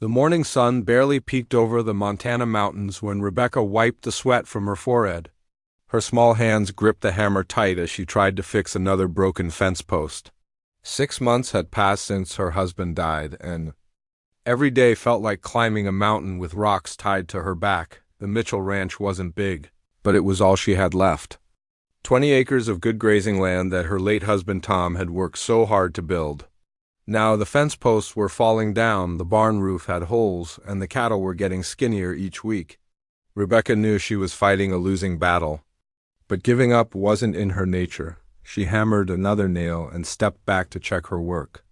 The morning sun barely peeked over the Montana mountains when Rebecca wiped the sweat from her forehead. Her small hands gripped the hammer tight as she tried to fix another broken fence post. 6 months had passed since her husband died, and every day felt like climbing a mountain with rocks tied to her back. The Mitchell Ranch wasn't big, but it was all she had left. 20 acres of good grazing land that her late husband Tom had worked so hard to build. Now the fence posts were falling down, the barn roof had holes, and the cattle were getting skinnier each week. Rebecca knew she was fighting a losing battle. But giving up wasn't in her nature. She hammered another nail and stepped back to check her work.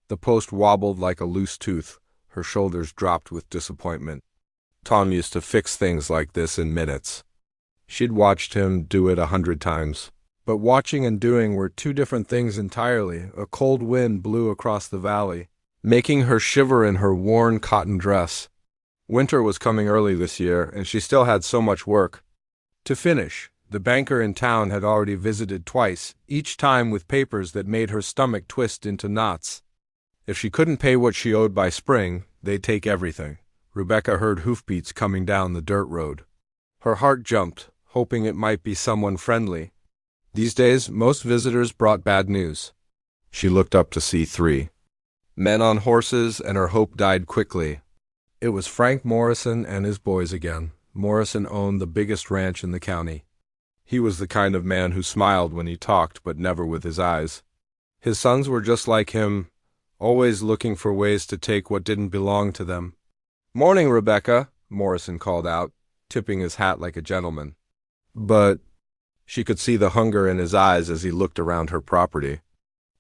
The post wobbled like a loose tooth. Her shoulders dropped with disappointment. Tom used to fix things like this in minutes. She'd watched him do it 100 times. But watching and doing were two different things entirely. A cold wind blew across the valley, making her shiver in her worn cotton dress. Winter was coming early this year, and she still had so much work to finish. The banker in town had already visited twice, each time with papers that made her stomach twist into knots. If she couldn't pay what she owed by spring, they'd take everything. Rebecca heard hoofbeats coming down the dirt road. Her heart jumped, hoping it might be someone friendly. These days, most visitors brought bad news. She looked up to see 3 men on horses, and her hope died quickly. It was Frank Morrison and his boys again. Morrison owned the biggest ranch in the county. He was the kind of man who smiled when he talked, but never with his eyes. His sons were just like him, always looking for ways to take what didn't belong to them. "Morning, Rebecca," Morrison called out, tipping his hat like a gentleman. But she could see the hunger in his eyes as he looked around her property.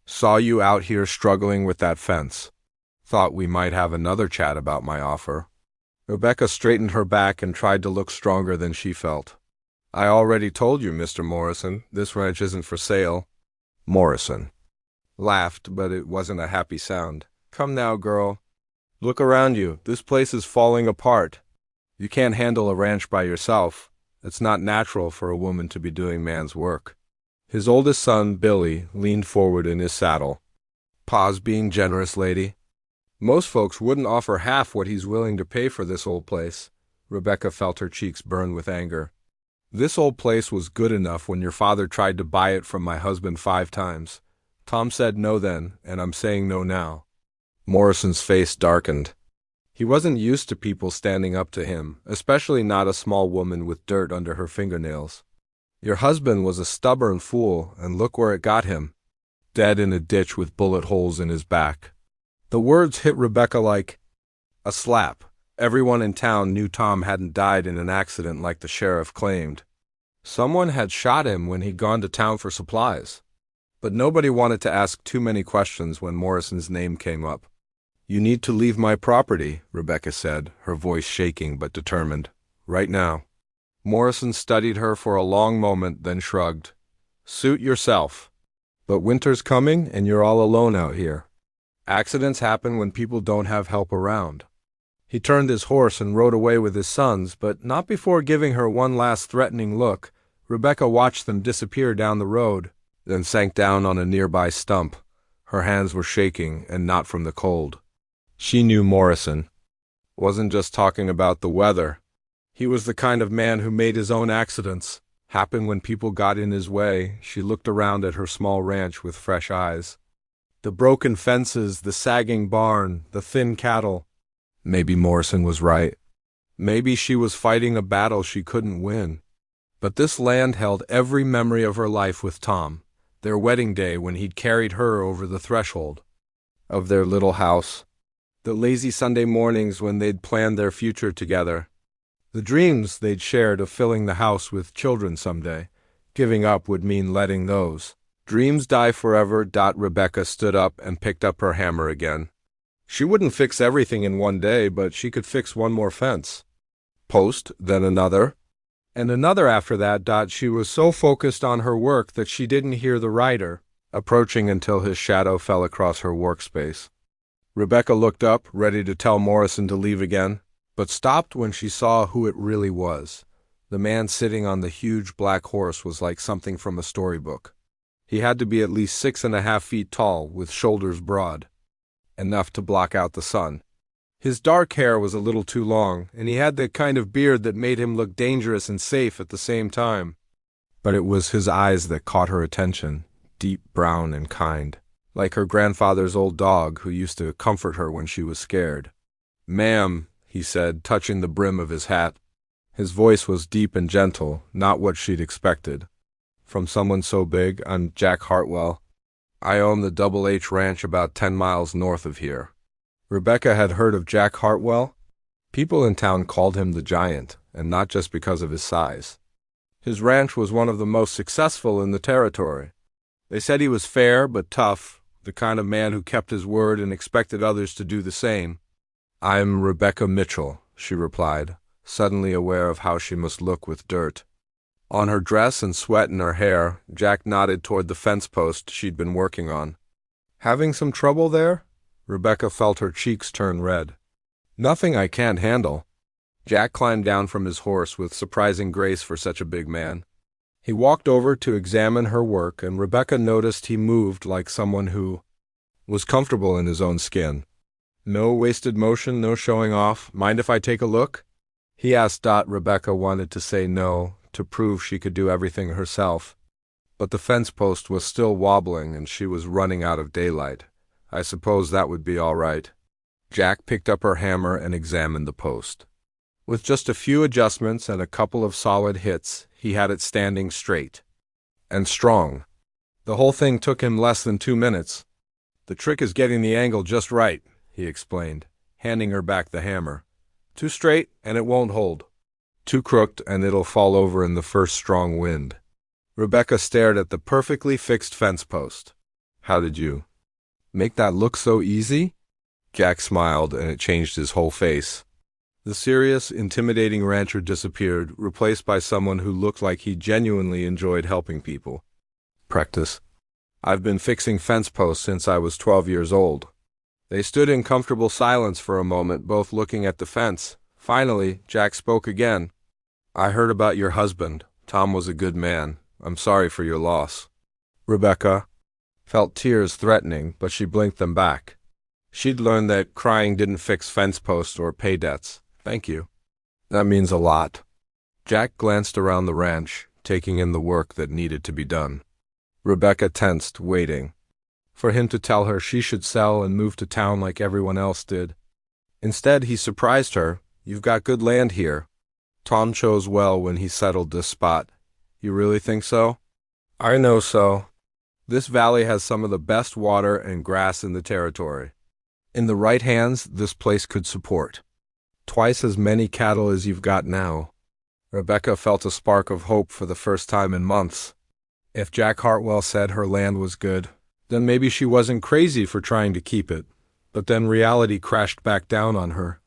"Saw you out here struggling with that fence. Thought we might have another chat about my offer." Rebecca straightened her back and tried to look stronger than she felt. "I already told you, Mr. Morrison, this ranch isn't for sale." Morrison laughed, but it wasn't a happy sound. "Come now, girl. Look around you. This place is falling apart. You can't handle a ranch by yourself. It's not natural for a woman to be doing man's work." His oldest son, Billy, leaned forward in his saddle. "Pa's being generous, lady. Most folks wouldn't offer half what he's willing to pay for this old place." Rebecca felt her cheeks burn with anger. "This old place was good enough when your father tried to buy it from my husband 5 times. Tom said no then, and I'm saying no now." Morrison's face darkened. He wasn't used to people standing up to him, especially not a small woman with dirt under her fingernails. "Your husband was a stubborn fool, and look where it got him. Dead in a ditch with bullet holes in his back." The words hit Rebecca like a slap. Everyone in town knew Tom hadn't died in an accident like the sheriff claimed. Someone had shot him when he'd gone to town for supplies. But nobody wanted to ask too many questions when Morrison's name came up. "You need to leave my property," Rebecca said, her voice shaking but determined. "Right now." Morrison studied her for a long moment, then shrugged. "Suit yourself. But winter's coming, and you're all alone out here. Accidents happen when people don't have help around." He turned his horse and rode away with his sons, but not before giving her one last threatening look. Rebecca watched them disappear down the road, then sank down on a nearby stump. Her hands were shaking, and not from the cold. She knew Morrison wasn't just talking about the weather. He was the kind of man who made his own accidents happen when people got in his way. She looked around at her small ranch with fresh eyes. The broken fences, the sagging barn, the thin cattle. Maybe Morrison was right. Maybe she was fighting a battle she couldn't win. But this land held every memory of her life with Tom. Their wedding day when he'd carried her over the threshold of their little house. The lazy Sunday mornings when they'd planned their future together. The dreams they'd shared of filling the house with children someday. Giving up would mean letting those dreams die forever. Rebecca stood up and picked up her hammer again. She wouldn't fix everything in one day, but she could fix one more fence post, then another, and another after that. She was so focused on her work that she didn't hear the rider approaching until his shadow fell across her workspace. Rebecca looked up, ready to tell Morrison to leave again, but stopped when she saw who it really was. The man sitting on the huge black horse was like something from a storybook. He had to be at least 6.5 feet tall, with shoulders broad, enough to block out the sun. His dark hair was a little too long, and he had the kind of beard that made him look dangerous and safe at the same time. But it was his eyes that caught her attention, deep brown and kind, like her grandfather's old dog who used to comfort her when she was scared. "Ma'am," he said, touching the brim of his hat. His voice was deep and gentle, not what she'd expected. From someone so big. "I'm Jack Hartwell. I own the Double H Ranch about 10 miles north of here." Rebecca had heard of Jack Hartwell. People in town called him the Giant, and not just because of his size. His ranch was one of the most successful in the territory. They said he was fair but tough, the kind of man who kept his word and expected others to do the same. "I'm Rebecca Mitchell," she replied, suddenly aware of how she must look with dirt on her dress and sweat in her hair. Jack nodded toward the fence post she'd been working on. "Having some trouble there?" Rebecca felt her cheeks turn red. "Nothing I can't handle." Jack climbed down from his horse with surprising grace for such a big man. He walked over to examine her work, and Rebecca noticed he moved like someone who was comfortable in his own skin. "No wasted motion, no showing off. Mind if I take a look?" he asked. Rebecca wanted to say no, to prove she could do everything herself. But the fence post was still wobbling, and she was running out of daylight. "I suppose that would be all right." Jack picked up her hammer and examined the post. With just a few adjustments and a couple of solid hits, he had it standing straight and strong. The whole thing took him less than 2 minutes. "The trick is getting the angle just right," he explained, handing her back the hammer. "Too straight, and it won't hold. Too crooked, and it'll fall over in the first strong wind." Rebecca stared at the perfectly fixed fence post. "How did you make that look so easy?" Jack smiled, and it changed his whole face. The serious, intimidating rancher disappeared, replaced by someone who looked like he genuinely enjoyed helping people. "Practice. I've been fixing fence posts since I was 12 years old." They stood in comfortable silence for a moment, both looking at the fence. Finally, Jack spoke again. "I heard about your husband. Tom was a good man. I'm sorry for your loss." Rebecca felt tears threatening, but she blinked them back. She'd learned that crying didn't fix fence posts or pay debts. "Thank you. That means a lot." Jack glanced around the ranch, taking in the work that needed to be done. Rebecca tensed, waiting for him to tell her she should sell and move to town like everyone else did. Instead, he surprised her. "You've got good land here. Tom chose well when he settled this spot." "You really think so?" "I know so. This valley has some of the best water and grass in the territory. In the right hands, this place could support twice as many cattle as you've got now." Rebecca felt a spark of hope for the first time in months. If Jack Hartwell said her land was good, then maybe she wasn't crazy for trying to keep it. But then reality crashed back down on her.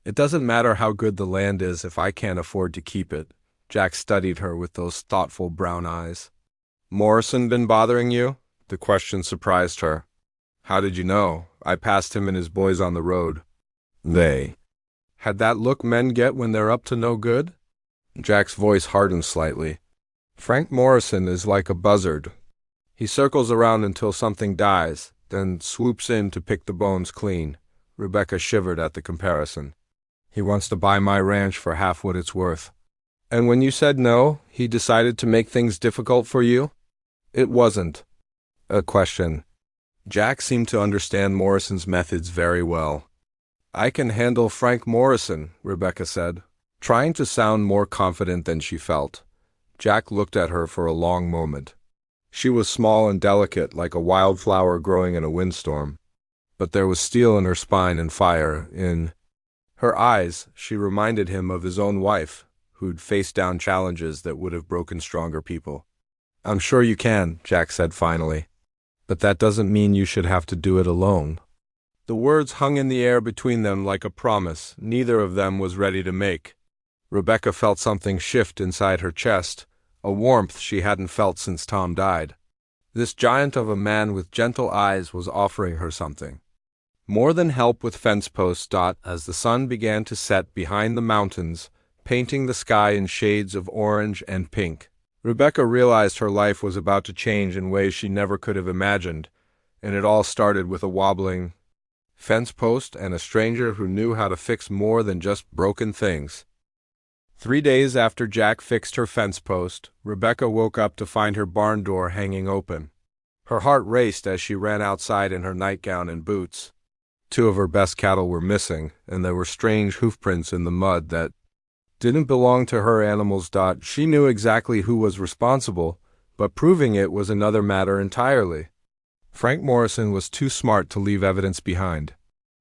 "It doesn't matter how good the land is if I can't afford to keep it." Jack studied her with those thoughtful brown eyes. "Morrison been bothering you?" The question surprised her. "How did you know?" "I passed him and his boys on the road." "They had that look men get when they're up to no good?" Jack's voice hardened slightly. "Frank Morrison is like a buzzard. He circles around until something dies, then swoops in to pick the bones clean." Rebecca shivered at the comparison. "He wants to buy my ranch for half what it's worth." "And when you said no, he decided to make things difficult for you?" "It wasn't a question." Jack seemed to understand Morrison's methods very well. "I can handle Frank Morrison," Rebecca said, trying to sound more confident than she felt. Jack looked at her for a long moment. She was small and delicate, like a wildflower growing in a windstorm. But there was steel in her spine and fire in her eyes. She reminded him of his own wife, who'd faced down challenges that would have broken stronger people. "I'm sure you can," Jack said finally. "But that doesn't mean you should have to do it alone." The words hung in the air between them like a promise neither of them was ready to make. Rebecca felt something shift inside her chest, a warmth she hadn't felt since Tom died. This giant of a man with gentle eyes was offering her something more than help with fence posts. As the sun began to set behind the mountains, painting the sky in shades of orange and pink, Rebecca realized her life was about to change in ways she never could have imagined, and it all started with a wobbling fence post, and a stranger who knew how to fix more than just broken things. 3 days after Jack fixed her fence post, Rebecca woke up to find her barn door hanging open. Her heart raced as she ran outside in her nightgown and boots. 2 of her best cattle were missing, and there were strange hoofprints in the mud that didn't belong to her animals. She knew exactly who was responsible, but proving it was another matter entirely. Frank Morrison was too smart to leave evidence behind.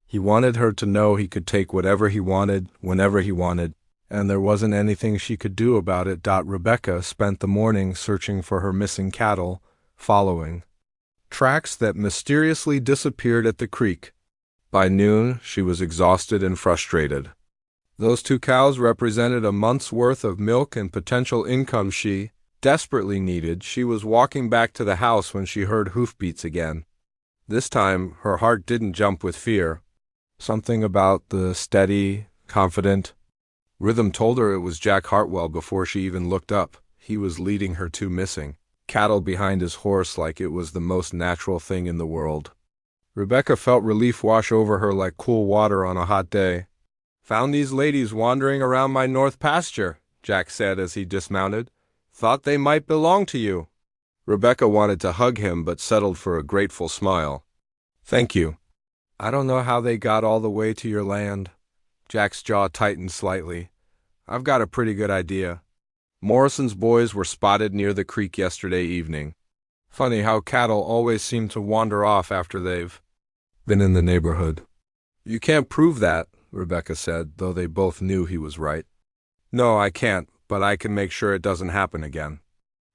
He wanted her to know he could take whatever he wanted, whenever he wanted, and there wasn't anything she could do about it. Rebecca spent the morning searching for her missing cattle, following tracks that mysteriously disappeared at the creek. By noon, she was exhausted and frustrated. Those 2 cows represented a month's worth of milk and potential income she desperately needed. She was walking back to the house when she heard hoofbeats again. This time, her heart didn't jump with fear. Something about the steady, confident rhythm told her it was Jack Hartwell before she even looked up. He was leading her 2 missing cattle behind his horse like it was the most natural thing in the world. Rebecca felt relief wash over her like cool water on a hot day. "Found these ladies wandering around my north pasture," Jack said as he dismounted. "Thought they might belong to you." Rebecca wanted to hug him but settled for a grateful smile. "Thank you. I don't know how they got all the way to your land." Jack's jaw tightened slightly. "I've got a pretty good idea. Morrison's boys were spotted near the creek yesterday evening. Funny how cattle always seem to wander off after they've been in the neighborhood." "You can't prove that," Rebecca said, though they both knew he was right. "No, I can't, but I can make sure it doesn't happen again."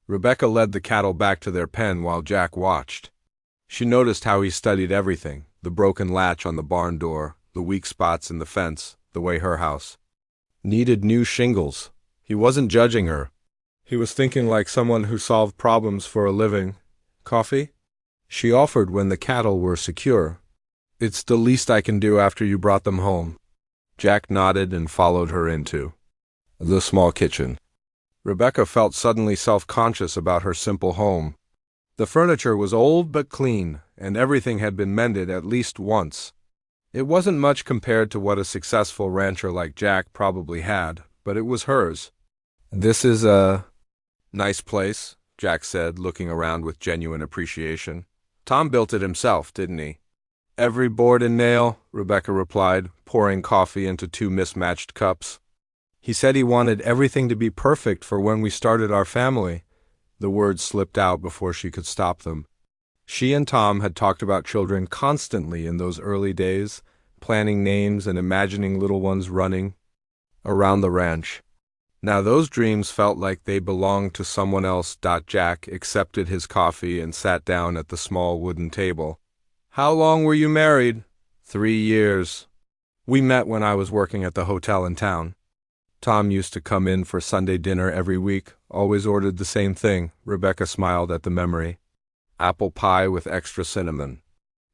Rebecca led the cattle back to their pen while Jack watched. She noticed how he studied everything: the broken latch on the barn door, the weak spots in the fence, the way her house needed new shingles. He wasn't judging her. He was thinking like someone who solved problems for a living. "Coffee?" she offered when the cattle were secure. "It's the least I can do after you brought them home." Jack nodded and followed her into the small kitchen. Rebecca felt suddenly self-conscious about her simple home. The furniture was old but clean, and everything had been mended at least once. It wasn't much compared to what a successful rancher like Jack probably had, but it was hers. "This is a nice place," Jack said, looking around with genuine appreciation. "Tom built it himself, didn't he?" "Every board and nail," Rebecca replied, pouring coffee into 2 mismatched cups. "He said he wanted everything to be perfect for when we started our family." The words slipped out before she could stop them. She and Tom had talked about children constantly in those early days, planning names and imagining little ones running around the ranch. Now those dreams felt like they belonged to someone else. Jack accepted his coffee and sat down at the small wooden table. "How long were you married?" 3 years. "We met when I was working at the hotel in town." Tom used to come in for Sunday dinner every week, always ordered the same thing. Rebecca smiled at the memory. Apple pie with extra cinnamon.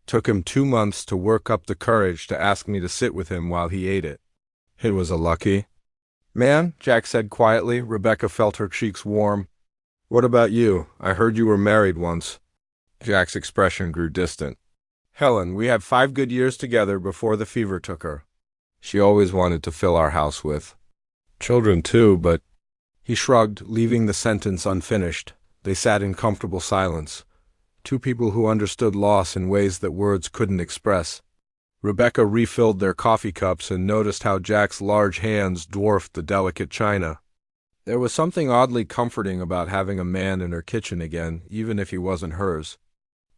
Took him 2 months to work up the courage to ask me to sit with him while he ate it. It was a lucky man, Jack said quietly. Rebecca felt her cheeks warm. "What about you? I heard you were married once." Jack's expression grew distant. "Helen, we had 5 good years together before the fever took her. She always wanted to fill our house with children too, but..." He shrugged, leaving the sentence unfinished. They sat in comfortable silence. 2 people who understood loss in ways that words couldn't express. Rebecca refilled their coffee cups and noticed how Jack's large hands dwarfed the delicate china. There was something oddly comforting about having a man in her kitchen again, even if he wasn't hers.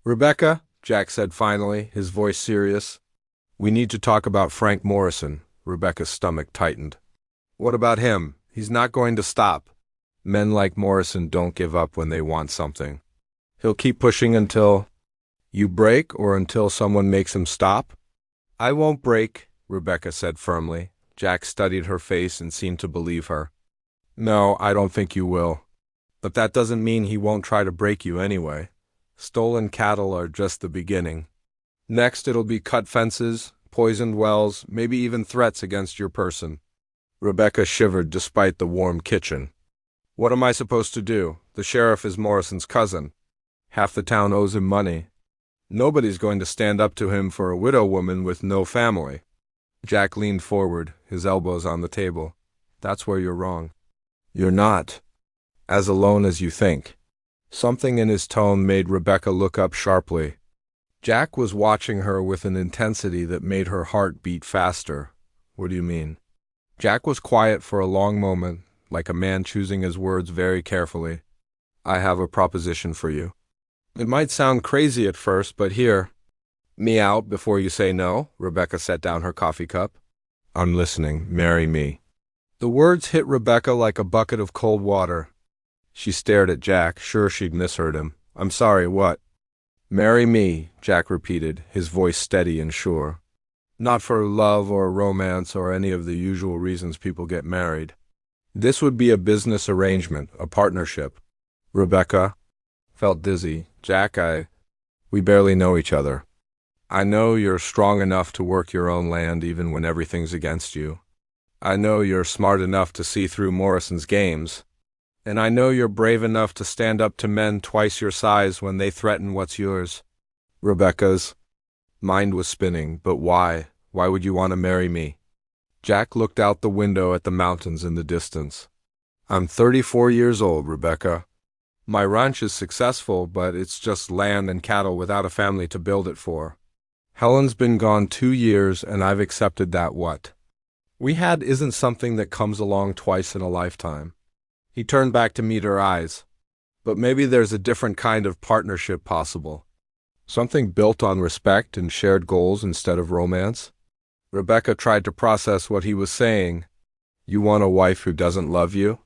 "Rebecca," Jack said finally, his voice serious, "we need to talk about Frank Morrison." Rebecca's stomach tightened. "What about him? He's not going to stop." "Men like Morrison don't give up when they want something. He'll keep pushing until you break or until someone makes him stop." "I won't break," Rebecca said firmly. Jack studied her face and seemed to believe her. "No, I don't think you will. But that doesn't mean he won't try to break you anyway. Stolen cattle are just the beginning. Next it'll be cut fences, poisoned wells, maybe even threats against your person." Rebecca shivered despite the warm kitchen. "What am I supposed to do? The sheriff is Morrison's cousin. Half the town owes him money." Nobody's going to stand up to him for a widow woman with no family. Jack leaned forward, his elbows on the table. That's where you're wrong. You're not as alone as you think. Something in his tone made Rebecca look up sharply. Jack was watching her with an intensity that made her heart beat faster. What do you mean? Jack was quiet for a long moment, like a man choosing his words very carefully. I have a proposition for you. It might sound crazy at first, but hear me out before you say no. Rebecca set down her coffee cup. I'm listening. Marry me. The words hit Rebecca like a bucket of cold water. She stared at Jack, sure she'd misheard him. I'm sorry, what? Marry me, Jack repeated, his voice steady and sure. Not for love or romance or any of the usual reasons people get married. This would be a business arrangement, a partnership. Rebecca felt dizzy. Jack, we barely know each other. I know you're strong enough to work your own land even when everything's against you. I know you're smart enough to see through Morrison's games. And I know you're brave enough to stand up to men twice your size when they threaten what's yours. Rebecca's mind was spinning, but why? Why would you want to marry me? Jack looked out the window at the mountains in the distance. I'm 34 years old, Rebecca. My ranch is successful, but it's just land and cattle without a family to build it for. Helen's been gone 2 years, and I've accepted that what we had isn't something that comes along twice in a lifetime. He turned back to meet her eyes. But maybe there's a different kind of partnership possible. Something built on respect and shared goals instead of romance. Rebecca tried to process what he was saying. You want a wife who doesn't love you?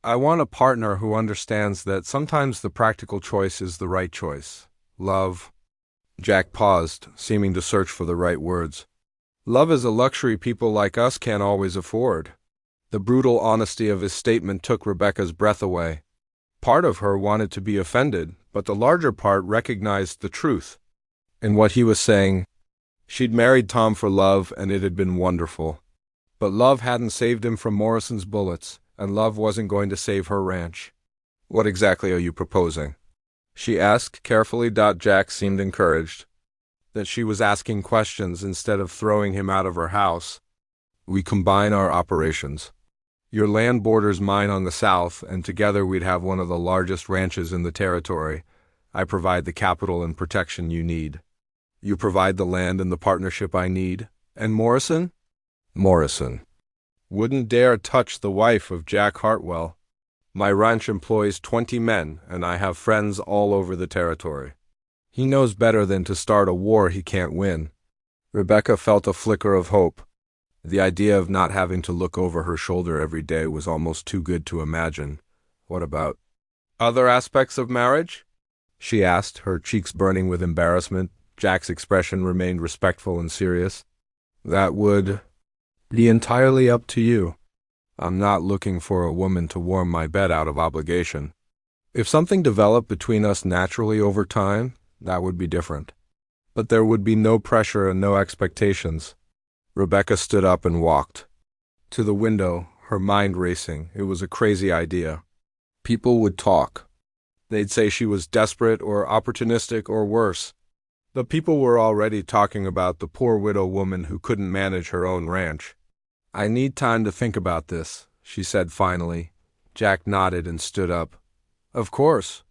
I want a partner who understands that sometimes the practical choice is the right choice. Love. Jack paused, seeming to search for the right words. Love is a luxury people like us can't always afford. The brutal honesty of his statement took Rebecca's breath away. Part of her wanted to be offended, but the larger part recognized the truth. In what he was saying, she'd married Tom for love, and it had been wonderful. But love hadn't saved him from Morrison's bullets, and love wasn't going to save her ranch. What exactly are you proposing? She asked carefully. Jack seemed encouraged that she was asking questions instead of throwing him out of her house. We combine our operations. Your land borders mine on the south, and together we'd have one of the largest ranches in the territory. I provide the capital and protection you need. You provide the land and the partnership I need. And Morrison? Morrison wouldn't dare touch the wife of Jack Hartwell. My ranch employs 20 men, and I have friends all over the territory. He knows better than to start a war he can't win. Rebecca felt a flicker of hope. The idea of not having to look over her shoulder every day was almost too good to imagine. What about other aspects of marriage? She asked, her cheeks burning with embarrassment. Jack's expression remained respectful and serious. That would be entirely up to you. I'm not looking for a woman to warm my bed out of obligation. If something developed between us naturally over time, that would be different. But there would be no pressure and no expectations. Rebecca stood up and walked to the window, her mind racing. It was a crazy idea. People would talk. They'd say she was desperate or opportunistic or worse. The people were already talking about the poor widow woman who couldn't manage her own ranch. I need time to think about this, she said finally. Jack nodded and stood up. Of course.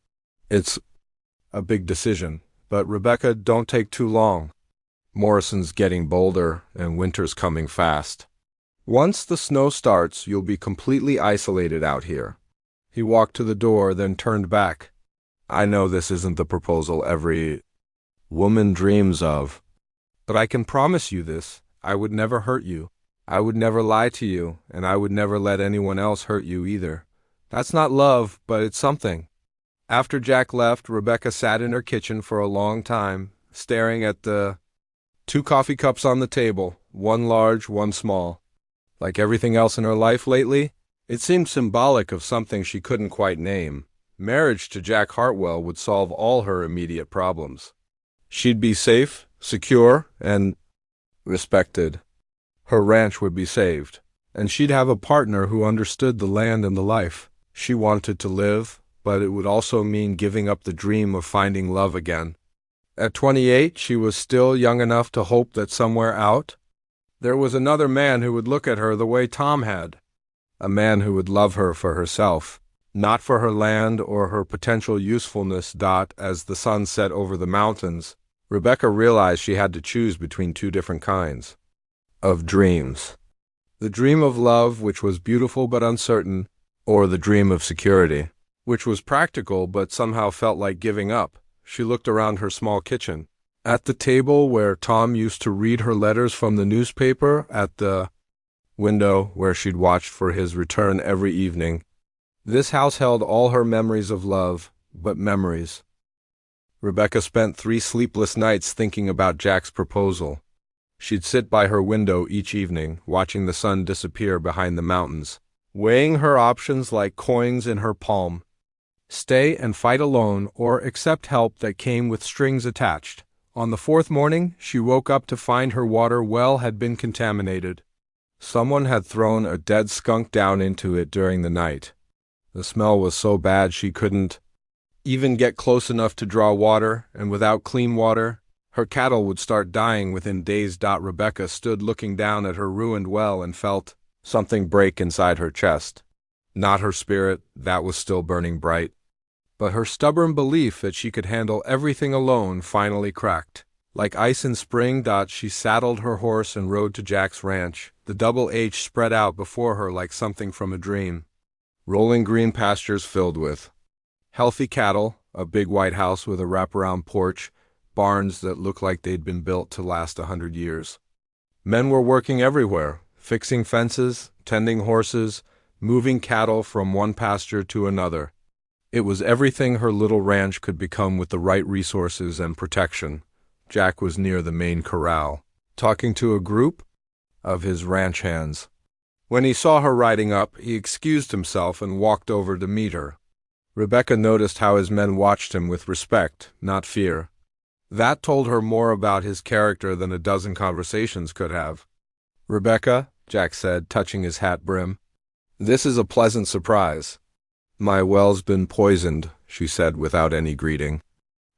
It's a big decision, but Rebecca, don't take too long. Morrison's getting bolder, and winter's coming fast. Once the snow starts, you'll be completely isolated out here. He walked to the door, then turned back. I know this isn't the proposal every woman dreams of, but I can promise you this. I would never hurt you. I would never lie to you, and I would never let anyone else hurt you either. That's not love, but it's something. After Jack left, Rebecca sat in her kitchen for a long time, staring at the 2 coffee cups on the table, one large, one small. Like everything else in her life lately, it seemed symbolic of something she couldn't quite name. Marriage to Jack Hartwell would solve all her immediate problems. She'd be safe, secure, and respected. Her ranch would be saved, and she'd have a partner who understood the land and the life she wanted to live, but it would also mean giving up the dream of finding love again. At 28, she was still young enough to hope that somewhere out there was another man who would look at her the way Tom had. A man who would love her for herself, not for her land or her potential usefulness. As the sun set over the mountains, Rebecca realized she had to choose between two different kinds of dreams. The dream of love, which was beautiful but uncertain, or the dream of security, which was practical but somehow felt like giving up. She looked around her small kitchen. At the table where Tom used to read her letters from the newspaper, at the window where she'd watched for his return every evening. This house held all her memories of love, but memories. Rebecca spent 3 sleepless nights thinking about Jack's proposal. She'd sit by her window each evening, watching the sun disappear behind the mountains, weighing her options like coins in her palm. Stay and fight alone, or accept help that came with strings attached. On the 4th morning, she woke up to find her water well had been contaminated. Someone had thrown a dead skunk down into it during the night. The smell was so bad she couldn't even get close enough to draw water, and without clean water, her cattle would start dying within days. Rebecca stood looking down at her ruined well and felt something break inside her chest. Not her spirit, that was still burning bright, but her stubborn belief that she could handle everything alone finally cracked. Like ice in spring. She saddled her horse and rode to Jack's ranch. The double H spread out before her like something from a dream. Rolling green pastures filled with healthy cattle, a big white house with a wraparound porch, barns that looked like they'd been built to last 100 years. Men were working everywhere, fixing fences, tending horses, moving cattle from one pasture to another. It was everything her little ranch could become with the right resources and protection. Jack was near the main corral, talking to a group of his ranch hands. When he saw her riding up, he excused himself and walked over to meet her. Rebecca noticed how his men watched him with respect, not fear. That told her more about his character than a dozen conversations could have. "Rebecca," Jack said, touching his hat brim, "this is a pleasant surprise." "My well's been poisoned," she said without any greeting.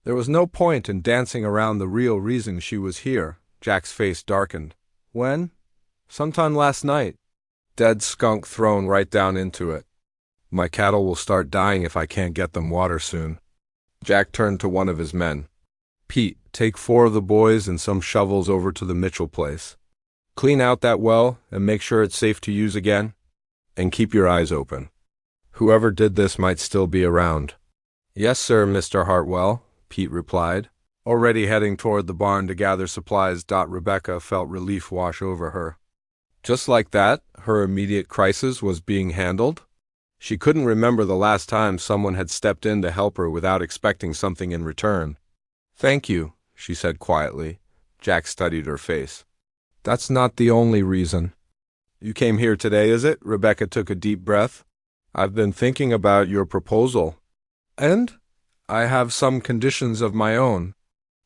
There was no point in dancing around the real reason she was here. Jack's face darkened. "When?" "Sometime last night. Dead skunk thrown right down into it. My cattle will start dying if I can't get them water soon." Jack turned to one of his men. "Pete, take 4 of the boys and some shovels over to the Mitchell place. Clean out that well and make sure it's safe to use again. And keep your eyes open. Whoever did this might still be around." "Yes, sir, Mr. Hartwell," Pete replied, already heading toward the barn to gather supplies. Rebecca felt relief wash over her. Just like that, her immediate crisis was being handled. She couldn't remember the last time someone had stepped in to help her without expecting something in return. "Thank you," she said quietly. Jack studied her face. "That's not the only reason." "You came here today, is it?" Rebecca took a deep breath. "I've been thinking about your proposal. And I have some conditions of my own."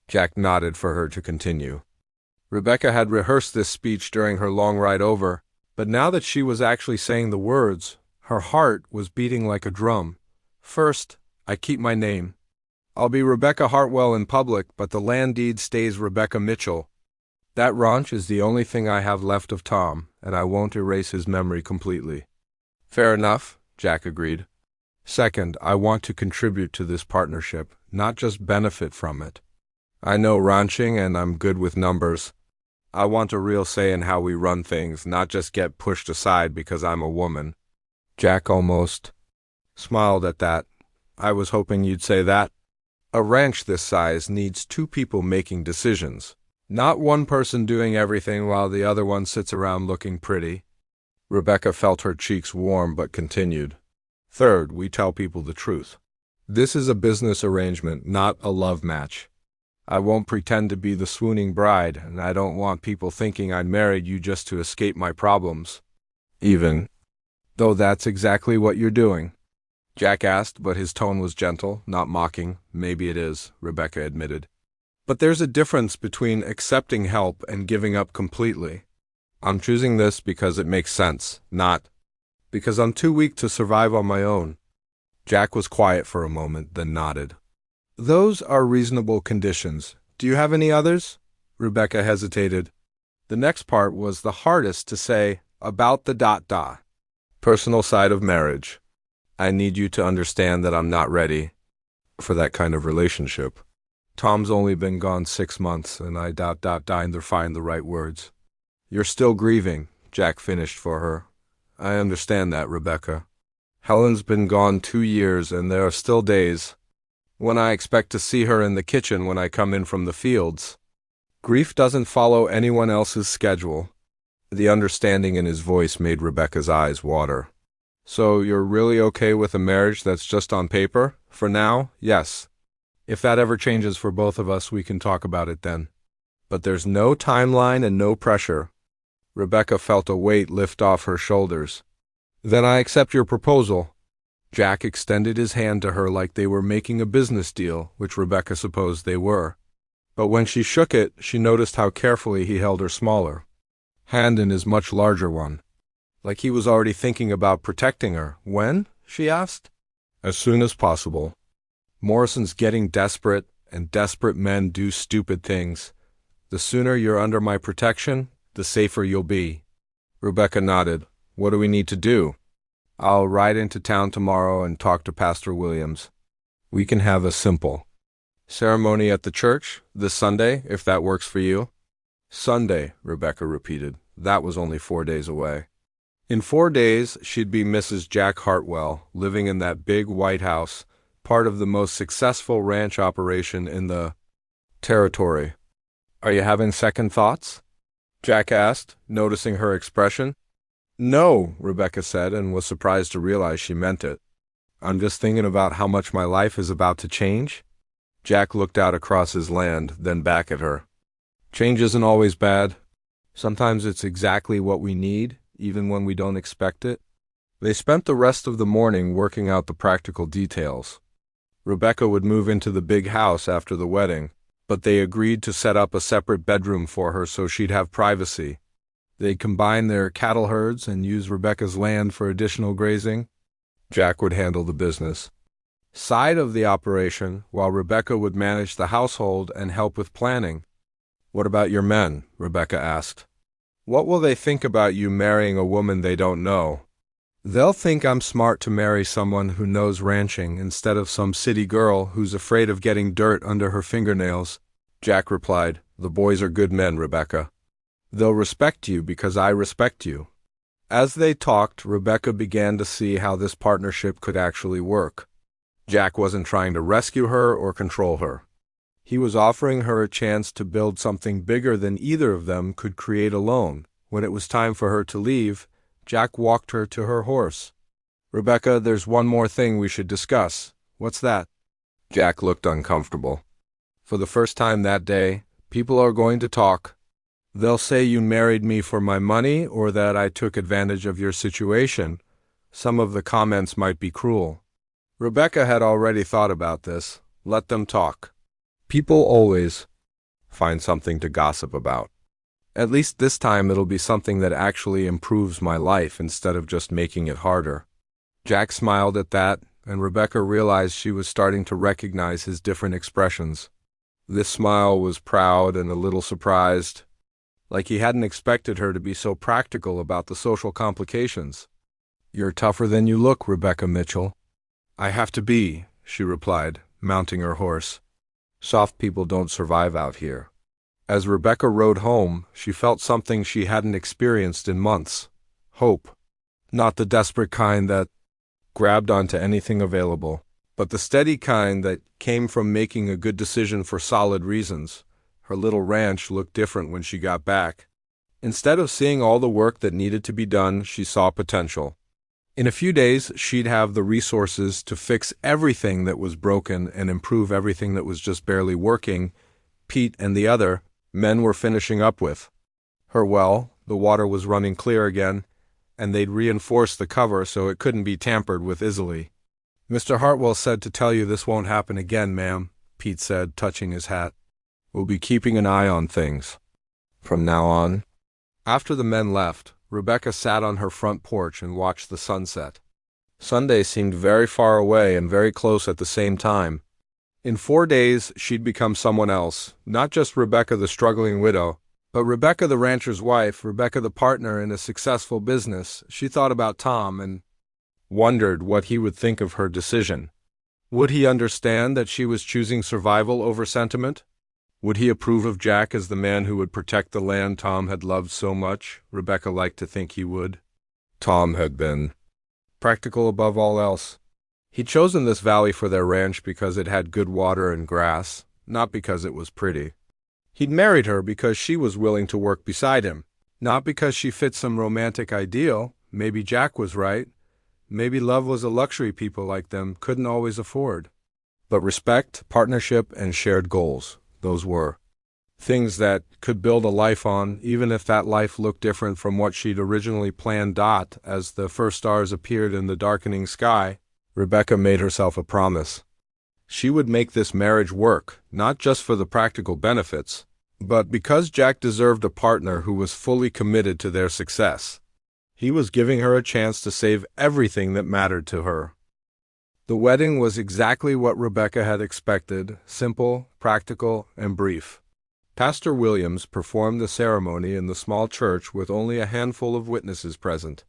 Jack nodded for her to continue. Rebecca had rehearsed this speech during her long ride over, but now that she was actually saying the words, her heart was beating like a drum. "First, I keep my name. I'll be Rebecca Hartwell in public, but the land deed stays Rebecca Mitchell. That ranch is the only thing I have left of Tom, and I won't erase his memory completely." "Fair enough," Jack agreed. "Second, I want to contribute to this partnership, not just benefit from it. I know ranching and I'm good with numbers. I want a real say in how we run things, not just get pushed aside because I'm a woman." Jack almost smiled at that. "I was hoping you'd say that. A ranch this size needs 2 people making decisions, not one person doing everything while the other one sits around looking pretty." Rebecca felt her cheeks warm but continued. "Third, we tell people the truth. This is a business arrangement, not a love match. I won't pretend to be the swooning bride, and I don't want people thinking I married you just to escape my problems. Even though that's exactly what you're doing." Jack asked, but his tone was gentle, not mocking. "Maybe it is," Rebecca admitted. "But there's a difference between accepting help and giving up completely. I'm choosing this because it makes sense, not because I'm too weak to survive on my own." Jack was quiet for a moment, then nodded. Those are reasonable conditions. Do you have any others? Rebecca hesitated. The next part was the hardest to say, about the ... personal side of marriage. I need you to understand that I'm not ready for that kind of relationship. Tom's only been gone 6 months, and I dying to find the right words. You're still grieving, Jack finished for her. I understand that, Rebecca. Helen's been gone 2 years, and there are still days when I expect to see her in the kitchen when I come in from the fields. Grief doesn't follow anyone else's schedule. The understanding in his voice made Rebecca's eyes water. So you're really okay with a marriage that's just on paper? For now, yes. If that ever changes for both of us, we can talk about it then. But there's no timeline and no pressure. Rebecca felt a weight lift off her shoulders. Then I accept your proposal. Jack extended his hand to her like they were making a business deal, which Rebecca supposed they were. But when she shook it, she noticed how carefully he held her smaller hand in his much larger one. Like he was already thinking about protecting her. When? She asked. As soon as possible. Morrison's getting desperate, and desperate men do stupid things. The sooner you're under my protection, the safer you'll be. Rebecca nodded. What do we need to do? I'll ride into town tomorrow and talk to Pastor Williams. We can have a simple ceremony at the church this Sunday, if that works for you. Sunday, Rebecca repeated. That was only 4 days away. In 4 days, she'd be Mrs. Jack Hartwell, living in that big white house, part of the most successful ranch operation in the territory. Are you having second thoughts? Jack asked, noticing her expression. No, Rebecca said, and was surprised to realize she meant it. I'm just thinking about how much my life is about to change. Jack looked out across his land, then back at her. Change isn't always bad. Sometimes it's exactly what we need, even when we don't expect it. They spent the rest of the morning working out the practical details. Rebecca would move into the big house after the wedding, but they agreed to set up a separate bedroom for her so she'd have privacy. They'd combine their cattle herds and use Rebecca's land for additional grazing. Jack would handle the business side of the operation, while Rebecca would manage the household and help with planning. What about your men? Rebecca asked. What will they think about you marrying a woman they don't know? They'll think I'm smart to marry someone who knows ranching instead of some city girl who's afraid of getting dirt under her fingernails. Jack replied, The boys are good men, Rebecca. They'll respect you because I respect you. As they talked, Rebecca began to see how this partnership could actually work. Jack wasn't trying to rescue her or control her. He was offering her a chance to build something bigger than either of them could create alone. When it was time for her to leave, Jack walked her to her horse. Rebecca, there's one more thing we should discuss. What's that? Jack looked uncomfortable. For the first time that day, people are going to talk. They'll say you married me for my money or that I took advantage of your situation. Some of the comments might be cruel. Rebecca had already thought about this. Let them talk. People always find something to gossip about. At least this time it'll be something that actually improves my life instead of just making it harder. Jack smiled at that, and Rebecca realized she was starting to recognize his different expressions. This smile was proud and a little surprised, like he hadn't expected her to be so practical about the social complications. You're tougher than you look, Rebecca Mitchell. I have to be, she replied, mounting her horse. Soft people don't survive out here. As Rebecca rode home, she felt something she hadn't experienced in months. Hope. Not the desperate kind that grabbed onto anything available, but the steady kind that came from making a good decision for solid reasons. Her little ranch looked different when she got back. Instead of seeing all the work that needed to be done, she saw potential. In a few days, she'd have the resources to fix everything that was broken and improve everything that was just barely working. Pete and the other men were finishing up with. Her well, the water was running clear again, and they'd reinforced the cover so it couldn't be tampered with easily. Mr. Hartwell said to tell you this won't happen again, ma'am, Pete said, touching his hat. We'll be keeping an eye on things from now on. After the men left, Rebecca sat on her front porch and watched the sunset. Sunday seemed very far away and very close at the same time. In 4 days, she'd become someone else, not just Rebecca the struggling widow, but Rebecca the rancher's wife, Rebecca the partner in a successful business. She thought about Tom and wondered what he would think of her decision. Would he understand that she was choosing survival over sentiment? Would he approve of Jack as the man who would protect the land Tom had loved so much? Rebecca liked to think he would. Tom had been practical above all else. He'd chosen this valley for their ranch because it had good water and grass, not because it was pretty. He'd married her because she was willing to work beside him, not because she fit some romantic ideal. Maybe Jack was right. Maybe love was a luxury people like them couldn't always afford. But respect, partnership, and shared goals, those were things that could build a life on, even if that life looked different from what she'd originally planned. As the first stars appeared in the darkening sky, Rebecca made herself a promise. She would make this marriage work, not just for the practical benefits, but because Jack deserved a partner who was fully committed to their success. He was giving her a chance to save everything that mattered to her. The wedding was exactly what Rebecca had expected, simple, practical, and brief. Pastor Williams performed the ceremony in the small church with only a handful of witnesses present.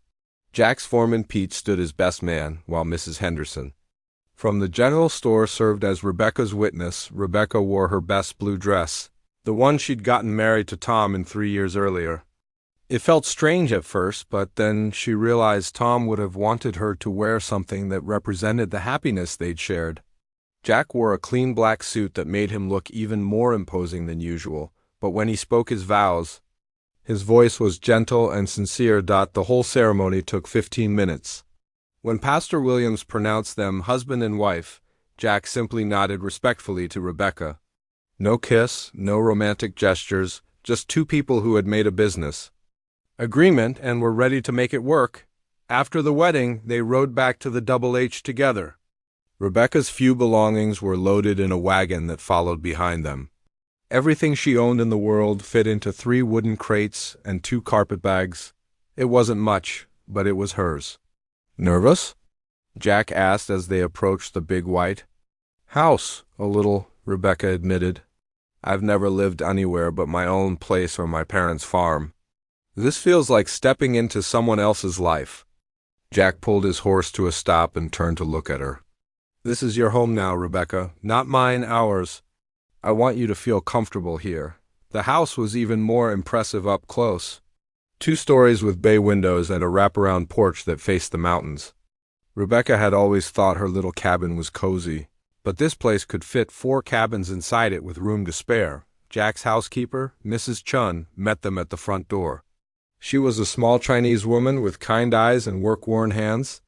Jack's foreman Pete stood as best man, while Mrs. Henderson from the general store served as Rebecca's witness. Rebecca wore her best blue dress, the one she'd gotten married to Tom in 3 years earlier. It felt strange at first, but then she realized Tom would have wanted her to wear something that represented the happiness they'd shared. Jack wore a clean black suit that made him look even more imposing than usual, but when he spoke his vows, his voice was gentle and sincere. The whole ceremony took 15 minutes. When Pastor Williams pronounced them husband and wife, Jack simply nodded respectfully to Rebecca. No kiss, no romantic gestures, just two people who had made a business agreement and were ready to make it work. After the wedding, they rode back to the Double H together. Rebecca's few belongings were loaded in a wagon that followed behind them. Everything she owned in the world fit into 3 wooden crates and 2 carpet bags. It wasn't much, but it was hers. "Nervous?" Jack asked as they approached the big white house. "A little," Rebecca admitted. "I've never lived anywhere but my own place or my parents' farm. This feels like stepping into someone else's life." Jack pulled his horse to a stop and turned to look at her. "This is your home now, Rebecca. Not mine, ours. I want you to feel comfortable here." The house was even more impressive up close. 2 stories with bay windows and a wraparound porch that faced the mountains. Rebecca had always thought her little cabin was cozy, but this place could fit 4 cabins inside it with room to spare. Jack's housekeeper, Mrs. Chun, met them at the front door. She was a small Chinese woman with kind eyes and work-worn hands.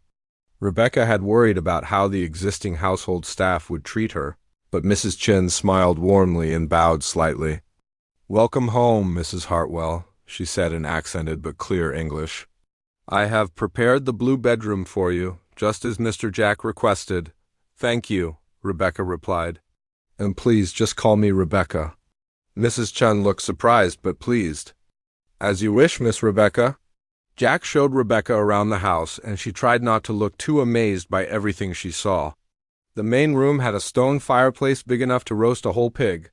Rebecca had worried about how the existing household staff would treat her, but Mrs. Chin smiled warmly and bowed slightly. "Welcome home, Mrs. Hartwell," she said in accented but clear English. "I have prepared the blue bedroom for you, just as Mr. Jack requested." "Thank you," Rebecca replied. "And please just call me Rebecca." Mrs. Chun looked surprised but pleased. "As you wish, Miss Rebecca." Jack showed Rebecca around the house, and she tried not to look too amazed by everything she saw. The main room had a stone fireplace big enough to roast a whole pig.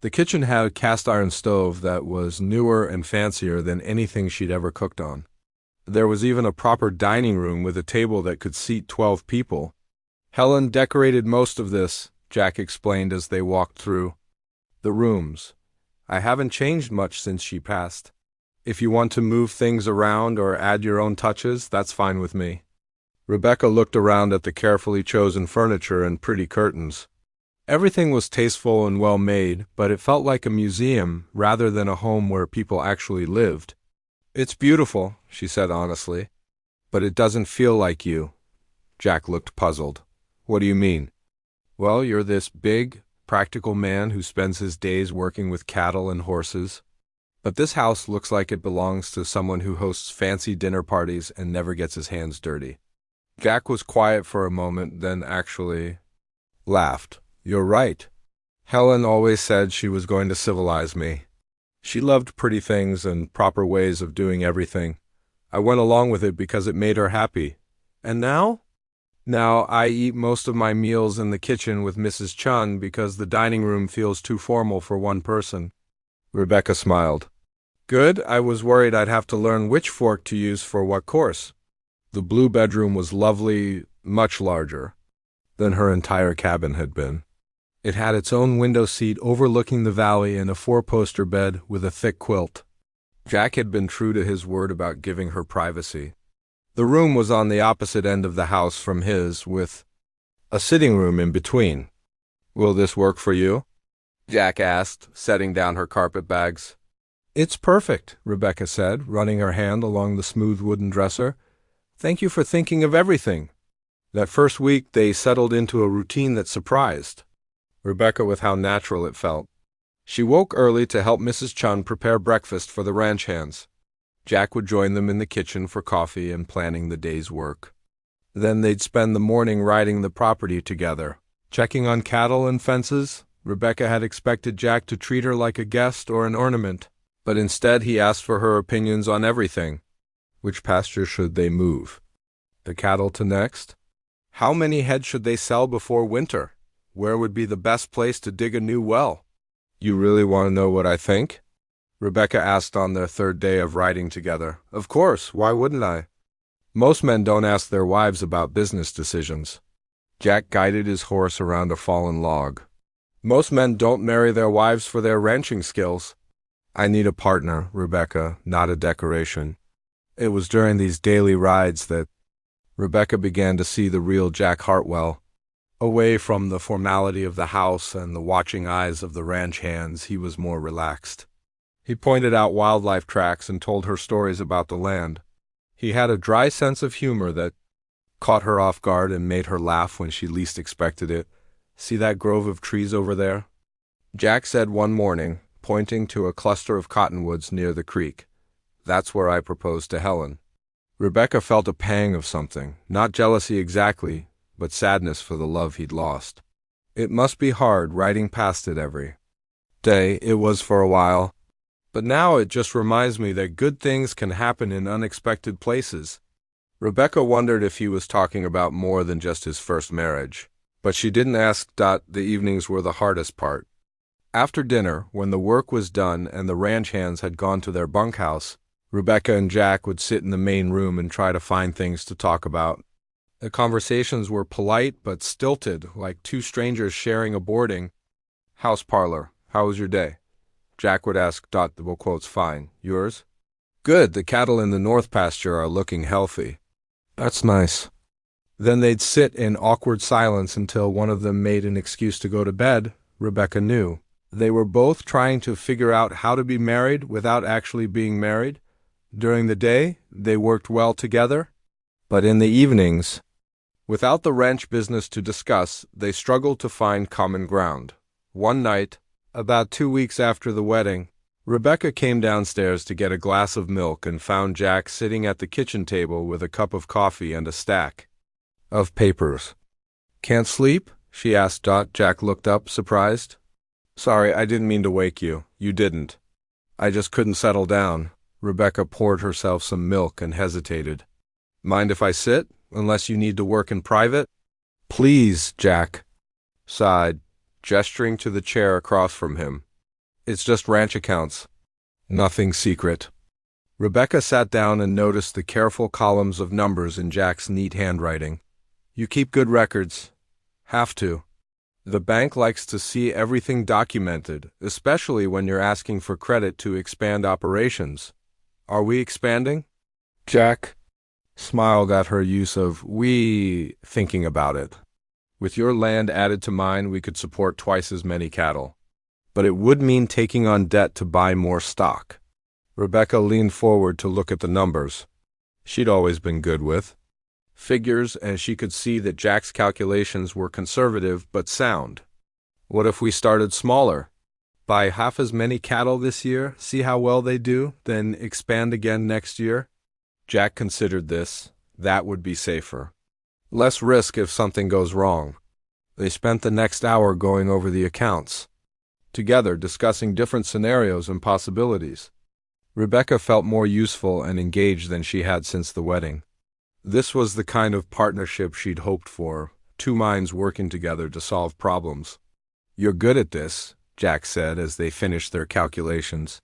The kitchen had a cast-iron stove that was newer and fancier than anything she'd ever cooked on. There was even a proper dining room with a table that could seat 12 people. "Helen decorated most of this," Jack explained as they walked through the rooms. "I haven't changed much since she passed. If you want to move things around or add your own touches, that's fine with me." Rebecca looked around at the carefully chosen furniture and pretty curtains. Everything was tasteful and well made, but it felt like a museum rather than a home where people actually lived. "It's beautiful," she said honestly, "but it doesn't feel like you." Jack looked puzzled. "What do you mean?" "Well, you're this big, practical man who spends his days working with cattle and horses. But this house looks like it belongs to someone who hosts fancy dinner parties and never gets his hands dirty." Jack was quiet for a moment, then actually laughed. "You're right. Helen always said she was going to civilize me. She loved pretty things and proper ways of doing everything. I went along with it because it made her happy. And now?" Now, I eat most of my meals in the kitchen with Mrs. Chun because the dining room feels too formal for one person. Rebecca smiled. Good, I was worried I'd have to learn which fork to use for what course. The blue bedroom was lovely, much larger than her entire cabin had been. It had its own window seat overlooking the valley and a four-poster bed with a thick quilt. Jack had been true to his word about giving her privacy. The room was on the opposite end of the house from his, with a sitting room in between. Will this work for you? Jack asked, setting down her carpet bags. It's perfect, Rebecca said, running her hand along the smooth wooden dresser. Thank you for thinking of everything. That first week they settled into a routine that surprised Rebecca with how natural it felt. She woke early to help Mrs. Chun prepare breakfast for the ranch hands. Jack would join them in the kitchen for coffee and planning the day's work. Then they'd spend the morning riding the property together, checking on cattle and fences. Rebecca had expected Jack to treat her like a guest or an ornament, but instead he asked for her opinions on everything. Which pasture should they move? The cattle to next? How many head should they sell before winter? Where would be the best place to dig a new well? You really want to know what I think? Rebecca asked on their third day of riding together. Of course, why wouldn't I? Most men don't ask their wives about business decisions. Jack guided his horse around a fallen log. Most men don't marry their wives for their ranching skills. I need a partner, Rebecca, not a decoration. It was during these daily rides that Rebecca began to see the real Jack Hartwell. Away from the formality of the house and the watching eyes of the ranch hands, he was more relaxed. He pointed out wildlife tracks and told her stories about the land. He had a dry sense of humor that caught her off guard and made her laugh when she least expected it. See that grove of trees over there? Jack said one morning, pointing to a cluster of cottonwoods near the creek. That's where I proposed to Helen. Rebecca felt a pang of something, not jealousy exactly, but sadness for the love he'd lost. It must be hard riding past it every day. It was for a while. But now it just reminds me that good things can happen in unexpected places. Rebecca wondered if he was talking about more than just his first marriage. But she didn't ask. The evenings were the hardest part. After dinner, when the work was done and the ranch hands had gone to their bunkhouse, Rebecca and Jack would sit in the main room and try to find things to talk about. The conversations were polite but stilted, like two strangers sharing a boarding house parlor. How was your day? Jack would ask. The quote's fine. Yours? Good. The cattle in the north pasture are looking healthy. That's nice. Then they'd sit in awkward silence until one of them made an excuse to go to bed. Rebecca knew. They were both trying to figure out how to be married without actually being married. During the day, they worked well together. But in the evenings, without the ranch business to discuss, they struggled to find common ground. One night, about 2 weeks after the wedding, Rebecca came downstairs to get a glass of milk and found Jack sitting at the kitchen table with a cup of coffee and a stack of papers. Can't sleep? She asked. Jack looked up, surprised. Sorry, I didn't mean to wake you. You didn't. I just couldn't settle down. Rebecca poured herself some milk and hesitated. Mind if I sit? Unless you need to work in private? Please, Jack sighed, gesturing to the chair across from him. It's just ranch accounts. Nothing secret. Rebecca sat down and noticed the careful columns of numbers in Jack's neat handwriting. You keep good records. Have to. The bank likes to see everything documented, especially when you're asking for credit to expand operations. Are we expanding? Jack smiled at her use of we, thinking about it. With your land added to mine, we could support twice as many cattle. But it would mean taking on debt to buy more stock. Rebecca leaned forward to look at the numbers. She'd always been good with figures, and she could see that Jack's calculations were conservative but sound. What if we started smaller? Buy half as many cattle this year, see how well they do, then expand again next year? Jack considered this. That would be safer. Less risk if something goes wrong. They spent the next hour going over the accounts, together discussing different scenarios and possibilities. Rebecca felt more useful and engaged than she had since the wedding. This was the kind of partnership she'd hoped for, two minds working together to solve problems. "You're good at this," Jack said as they finished their calculations.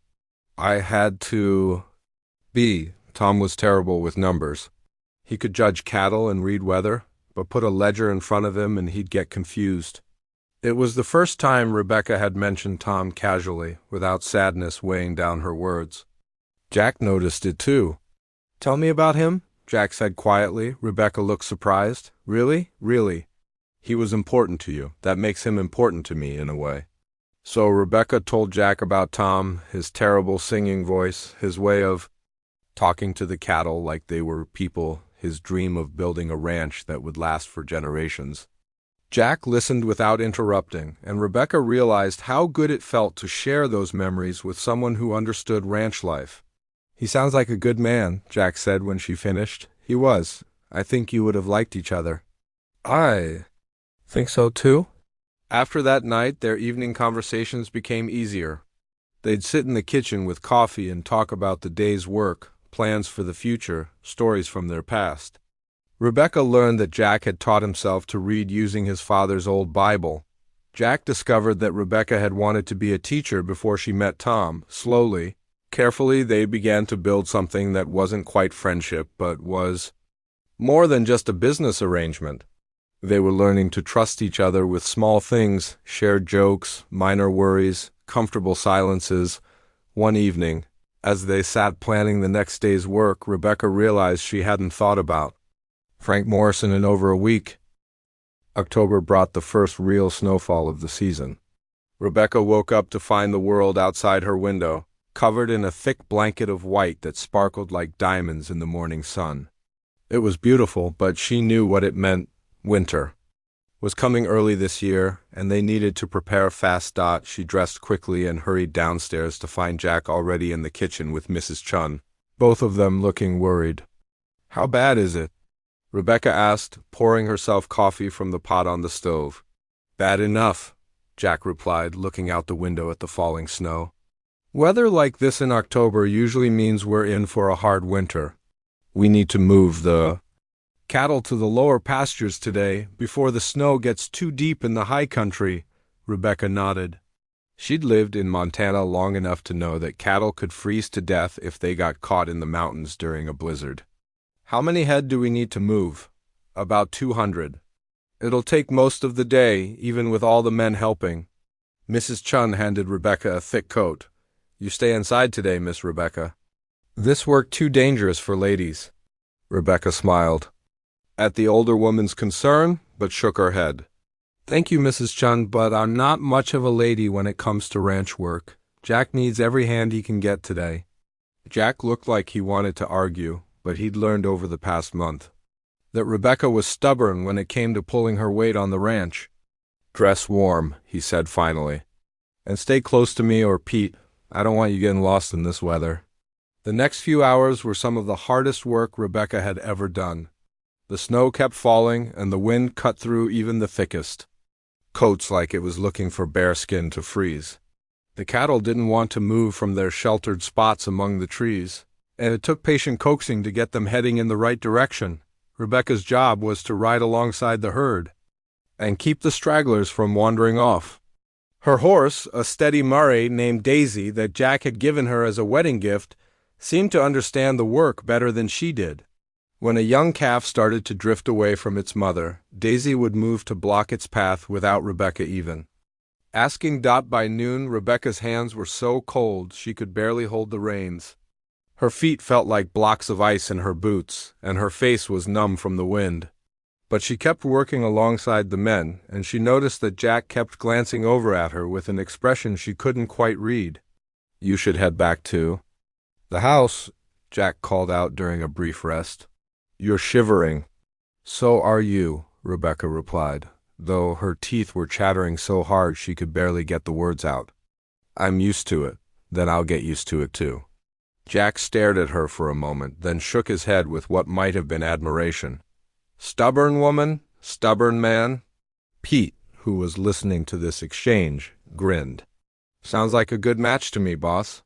"I had to be." Tom was terrible with numbers. He could judge cattle and read weather, but put a ledger in front of him and he'd get confused. It was the first time Rebecca had mentioned Tom casually, without sadness weighing down her words. Jack noticed it too. "Tell me about him," Jack said quietly. Rebecca looked surprised. "Really? Really? He was important to you. That makes him important to me, in a way." So Rebecca told Jack about Tom, his terrible singing voice, his way of talking to the cattle like they were people, his dream of building a ranch that would last for generations. Jack listened without interrupting, and Rebecca realized how good it felt to share those memories with someone who understood ranch life. "He sounds like a good man," Jack said when she finished. "He was. I think you would have liked each other." "I think so too." After that night, their evening conversations became easier. They'd sit in the kitchen with coffee and talk about the day's work, plans for the future, stories from their past. Rebecca learned that Jack had taught himself to read using his father's old Bible. Jack discovered that Rebecca had wanted to be a teacher before she met Tom. Slowly, carefully, they began to build something that wasn't quite friendship, but was more than just a business arrangement. They were learning to trust each other with small things, shared jokes, minor worries, comfortable silences. One evening, as they sat planning the next day's work, Rebecca realized she hadn't thought about Frank Morrison in over a week. October brought the first real snowfall of the season. Rebecca woke up to find the world outside her window, covered in a thick blanket of white that sparkled like diamonds in the morning sun. It was beautiful, but she knew what it meant. Winter was coming early this year, and they needed to prepare fast. She dressed quickly and hurried downstairs to find Jack already in the kitchen with Mrs. Chun, both of them looking worried. "How bad is it?" Rebecca asked, pouring herself coffee from the pot on the stove. "Bad enough," Jack replied, looking out the window at the falling snow. "Weather like this in October usually means we're in for a hard winter. We need to move the cattle to the lower pastures today before the snow gets too deep in the high country." Rebecca nodded. She'd lived in Montana long enough to know that cattle could freeze to death if they got caught in the mountains during a blizzard. "How many head do we need to move?" "About 200. It'll take most of the day, even with all the men helping." Mrs. Chun handed Rebecca a thick coat. "You stay inside today, Miss Rebecca. This work too dangerous for ladies." Rebecca smiled at the older woman's concern, but shook her head. "Thank you, Mrs. Chun, but I'm not much of a lady when it comes to ranch work. Jack needs every hand he can get today." Jack looked like he wanted to argue, but he'd learned over the past month that Rebecca was stubborn when it came to pulling her weight on the ranch. "Dress warm," he said finally, "and stay close to me or Pete. I don't want you getting lost in this weather." The next few hours were some of the hardest work Rebecca had ever done. The snow kept falling, and the wind cut through even the thickest coats like it was looking for bare skin to freeze. The cattle didn't want to move from their sheltered spots among the trees, and it took patient coaxing to get them heading in the right direction. Rebecca's job was to ride alongside the herd and keep the stragglers from wandering off. Her horse, a steady Murray named Daisy that Jack had given her as a wedding gift, seemed to understand the work better than she did. When a young calf started to drift away from its mother, Daisy would move to block its path without Rebecca even asking. By noon, Rebecca's hands were so cold she could barely hold the reins. Her feet felt like blocks of ice in her boots, and her face was numb from the wind. But she kept working alongside the men, and she noticed that Jack kept glancing over at her with an expression she couldn't quite read. "You should head back to the house," Jack called out during a brief rest. "You're shivering." "So are you," Rebecca replied, though her teeth were chattering so hard she could barely get the words out. "I'm used to it. Then I'll get used to it too." Jack stared at her for a moment, then shook his head with what might have been admiration. "Stubborn woman, stubborn man." Pete, who was listening to this exchange, grinned. "Sounds like a good match to me, boss."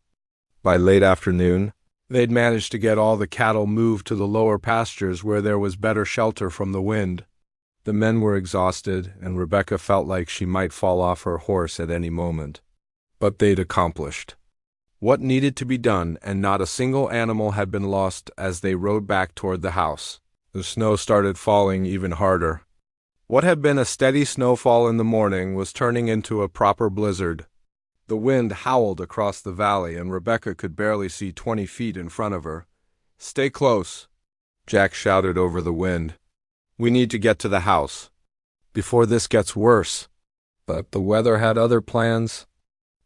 By late afternoon, They'd managed to get all the cattle moved to the lower pastures where there was better shelter from the wind. The men were exhausted, and Rebecca felt like she might fall off her horse at any moment. But they'd accomplished what needed to be done, and not a single animal had been lost as they rode back toward the house. The snow started falling even harder. What had been a steady snowfall in the morning was turning into a proper blizzard. The wind howled across the valley, and Rebecca could barely see 20 feet in front of her. "Stay close," Jack shouted over the wind. "We need to get to the house before this gets worse." But the weather had other plans.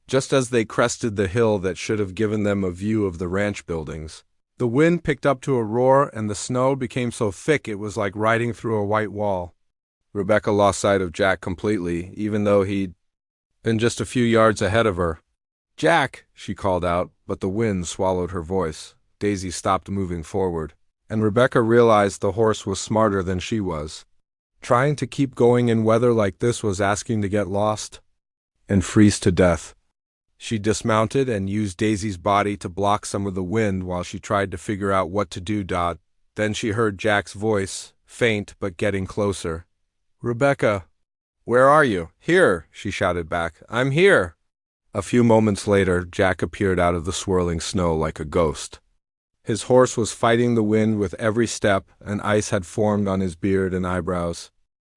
Just as they crested the hill that should have given them a view of the ranch buildings, the wind picked up to a roar, and the snow became so thick it was like riding through a white wall. Rebecca lost sight of Jack completely, even though he'd been just a few yards ahead of her. "Jack!" she called out, but the wind swallowed her voice. Daisy stopped moving forward, and Rebecca realized the horse was smarter than she was. Trying to keep going in weather like this was asking to get lost and freeze to death. She dismounted and used Daisy's body to block some of the wind while she tried to figure out what to do. Then she heard Jack's voice, faint but getting closer. "Rebecca, where are you?" "Here," she shouted back. "I'm here." A few moments later, Jack appeared out of the swirling snow like a ghost. His horse was fighting the wind with every step, and ice had formed on his beard and eyebrows.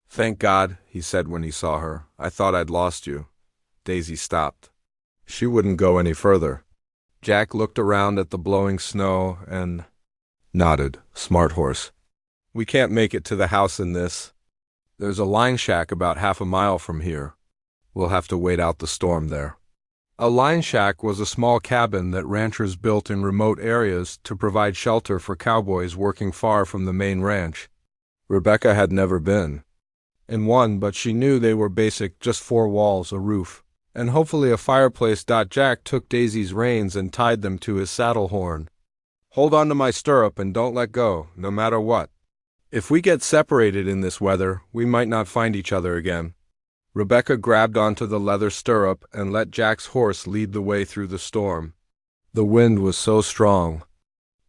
"Thank God," he said when he saw her. "I thought I'd lost you." Daisy stopped. She wouldn't go any further. Jack looked around at the blowing snow and nodded. "Smart horse. We can't make it to the house in this. There's a line shack about half a mile from here. We'll have to wait out the storm there." A line shack was a small cabin that ranchers built in remote areas to provide shelter for cowboys working far from the main ranch. Rebecca had never been in one, but she knew they were basic, just 4 walls, a roof, and hopefully a fireplace. Jack took Daisy's reins and tied them to his saddle horn. "Hold on to my stirrup and don't let go, no matter what. If we get separated in this weather, we might not find each other again." Rebecca grabbed onto the leather stirrup and let Jack's horse lead the way through the storm. The wind was so strong.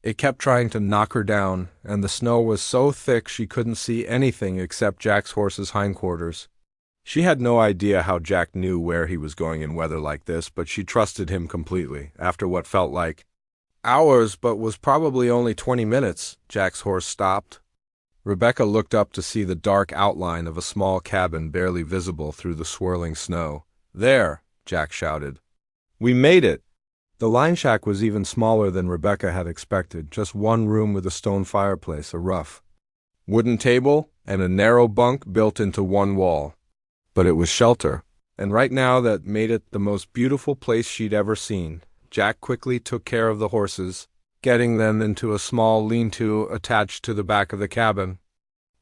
It kept trying to knock her down, and the snow was so thick she couldn't see anything except Jack's horse's hindquarters. She had no idea how Jack knew where he was going in weather like this, but she trusted him completely. After what felt like hours, but was probably only 20 minutes, Jack's horse stopped. Rebecca looked up to see the dark outline of a small cabin barely visible through the swirling snow. "There!" Jack shouted. "We made it!" The line shack was even smaller than Rebecca had expected, just one room with a stone fireplace, a rough wooden table, and a narrow bunk built into one wall. But it was shelter, and right now that made it the most beautiful place she'd ever seen. Jack quickly took care of the horses, getting them into a small lean-to attached to the back of the cabin,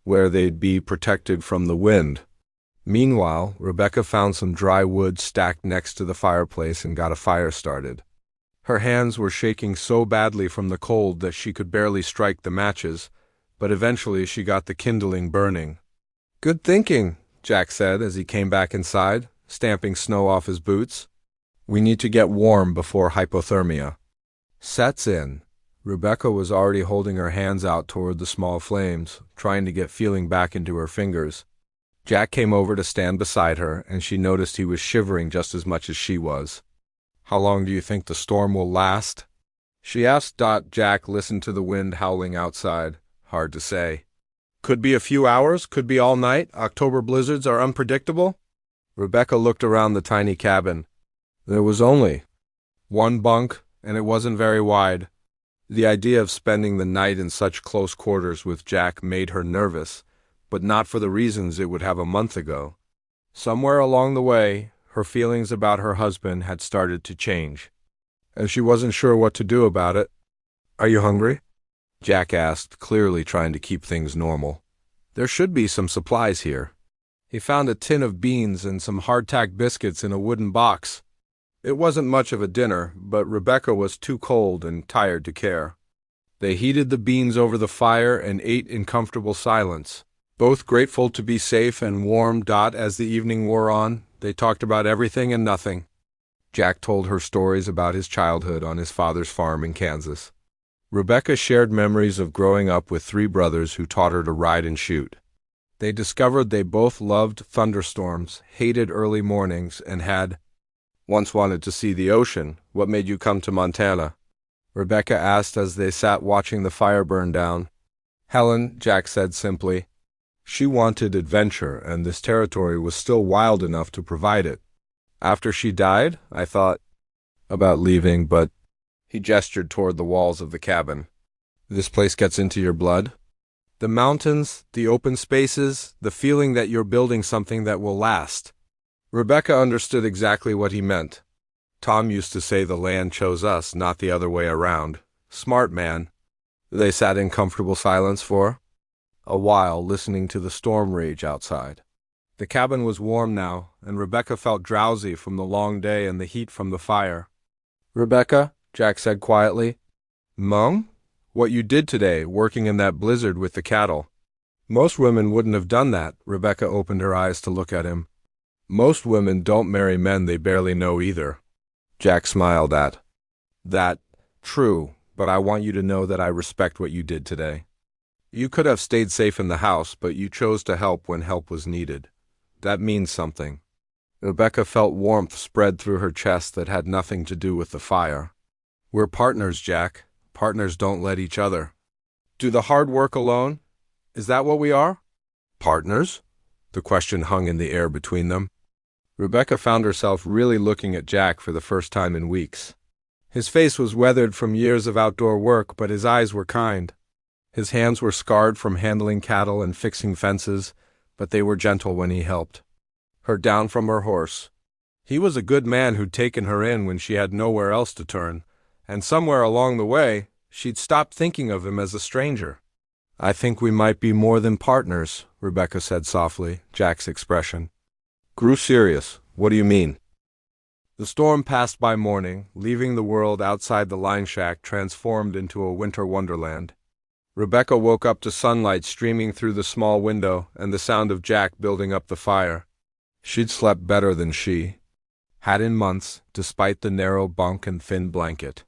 where they'd be protected from the wind. Meanwhile, Rebecca found some dry wood stacked next to the fireplace and got a fire started. Her hands were shaking so badly from the cold that she could barely strike the matches, but eventually she got the kindling burning. "Good thinking," Jack said as he came back inside, stamping snow off his boots. "We need to get warm before hypothermia sets in." Rebecca was already holding her hands out toward the small flames, trying to get feeling back into her fingers. Jack came over to stand beside her, and she noticed he was shivering just as much as she was. "How long do you think the storm will last?" she asked. Jack listened to the wind howling outside. "Hard to say. Could be a few hours, could be all night. October blizzards are unpredictable." Rebecca looked around the tiny cabin. There was only one bunk, and it wasn't very wide. The idea of spending the night in such close quarters with Jack made her nervous, but not for the reasons it would have a month ago. Somewhere along the way, her feelings about her husband had started to change, and she wasn't sure what to do about it. "Are you hungry?" Jack asked, clearly trying to keep things normal. "There should be some supplies here." He found a tin of beans and some hardtack biscuits in a wooden box. It wasn't much of a dinner, but Rebecca was too cold and tired to care. They heated the beans over the fire and ate in comfortable silence, both grateful to be safe and warm. As the evening wore on, they talked about everything and nothing. Jack told her stories about his childhood on his father's farm in Kansas. Rebecca shared memories of growing up with three brothers who taught her to ride and shoot. They discovered they both loved thunderstorms, hated early mornings, and had once wanted to see the ocean. What made you come to Montana? Rebecca asked as they sat watching the fire burn down. Helen, Jack said simply. She wanted adventure, and this territory was still wild enough to provide it. After she died, I thought about leaving, but he gestured toward the walls of the cabin. This place gets into your blood? The mountains, the open spaces, the feeling that you're building something that will last. Rebecca understood exactly what he meant. Tom used to say the land chose us, not the other way around. Smart man. They sat in comfortable silence for a while, listening to the storm rage outside. The cabin was warm now, and Rebecca felt drowsy from the long day and the heat from the fire. Rebecca, Jack said quietly. Mung? What you did today, working in that blizzard with the cattle. Most women wouldn't have done that. Rebecca opened her eyes to look at him. Most women don't marry men they barely know either. Jack smiled at that. True, but I want you to know that I respect what you did today. You could have stayed safe in the house, but you chose to help when help was needed. That means something. Rebecca felt warmth spread through her chest that had nothing to do with the fire. We're partners, Jack. Partners don't let each other do the hard work alone. Is that what we are? Partners? The question hung in the air between them. Rebecca found herself really looking at Jack for the first time in weeks. His face was weathered from years of outdoor work, but his eyes were kind. His hands were scarred from handling cattle and fixing fences, but they were gentle when he helped her down from her horse. He was a good man who'd taken her in when she had nowhere else to turn, and somewhere along the way, she'd stopped thinking of him as a stranger. I think we might be more than partners, Rebecca said softly. Jack's expression grew serious. What do you mean? The storm passed by morning, leaving the world outside the line shack transformed into a winter wonderland. Rebecca woke up to sunlight streaming through the small window and the sound of Jack building up the fire. She'd slept better than she had in months, despite the narrow bunk and thin blanket.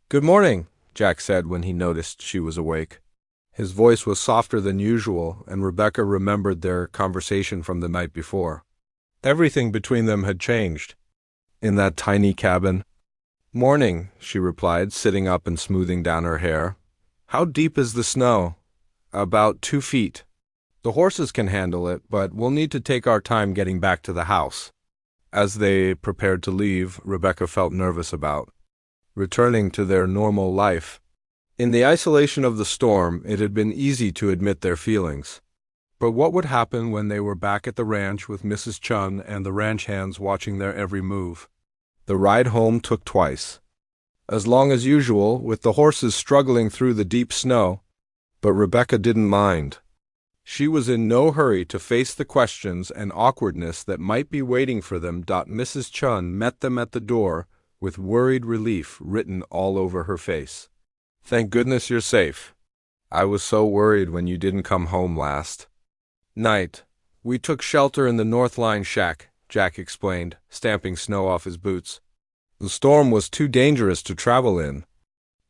Good morning, Jack said when he noticed she was awake. His voice was softer than usual, and Rebecca remembered their conversation from the night before. Everything between them had changed. In that tiny cabin. Morning, she replied, sitting up and smoothing down her hair. How deep is the snow? About 2 feet. The horses can handle it, but we'll need to take our time getting back to the house. As they prepared to leave, Rebecca felt nervous about returning to their normal life. In the isolation of the storm, it had been easy to admit their feelings. But what would happen when they were back at the ranch with Mrs. Chun and the ranch hands watching their every move? The ride home took twice. As long as usual, with the horses struggling through the deep snow, but Rebecca didn't mind. She was in no hurry to face the questions and awkwardness that might be waiting for them. Mrs. Chun met them at the door with worried relief written all over her face. Thank goodness you're safe. I was so worried when you didn't come home last night. We took shelter in the North Line shack, Jack explained, stamping snow off his boots. The storm was too dangerous to travel in.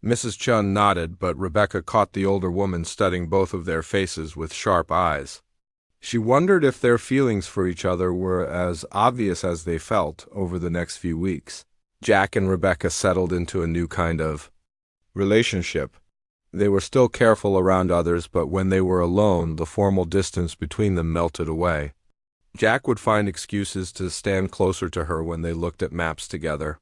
Mrs. Chun nodded, but Rebecca caught the older woman studying both of their faces with sharp eyes. She wondered if their feelings for each other were as obvious as they felt over the next few weeks. Jack and Rebecca settled into a new kind of relationship. They were still careful around others, but when they were alone, the formal distance between them melted away. Jack would find excuses to stand closer to her when they looked at maps together.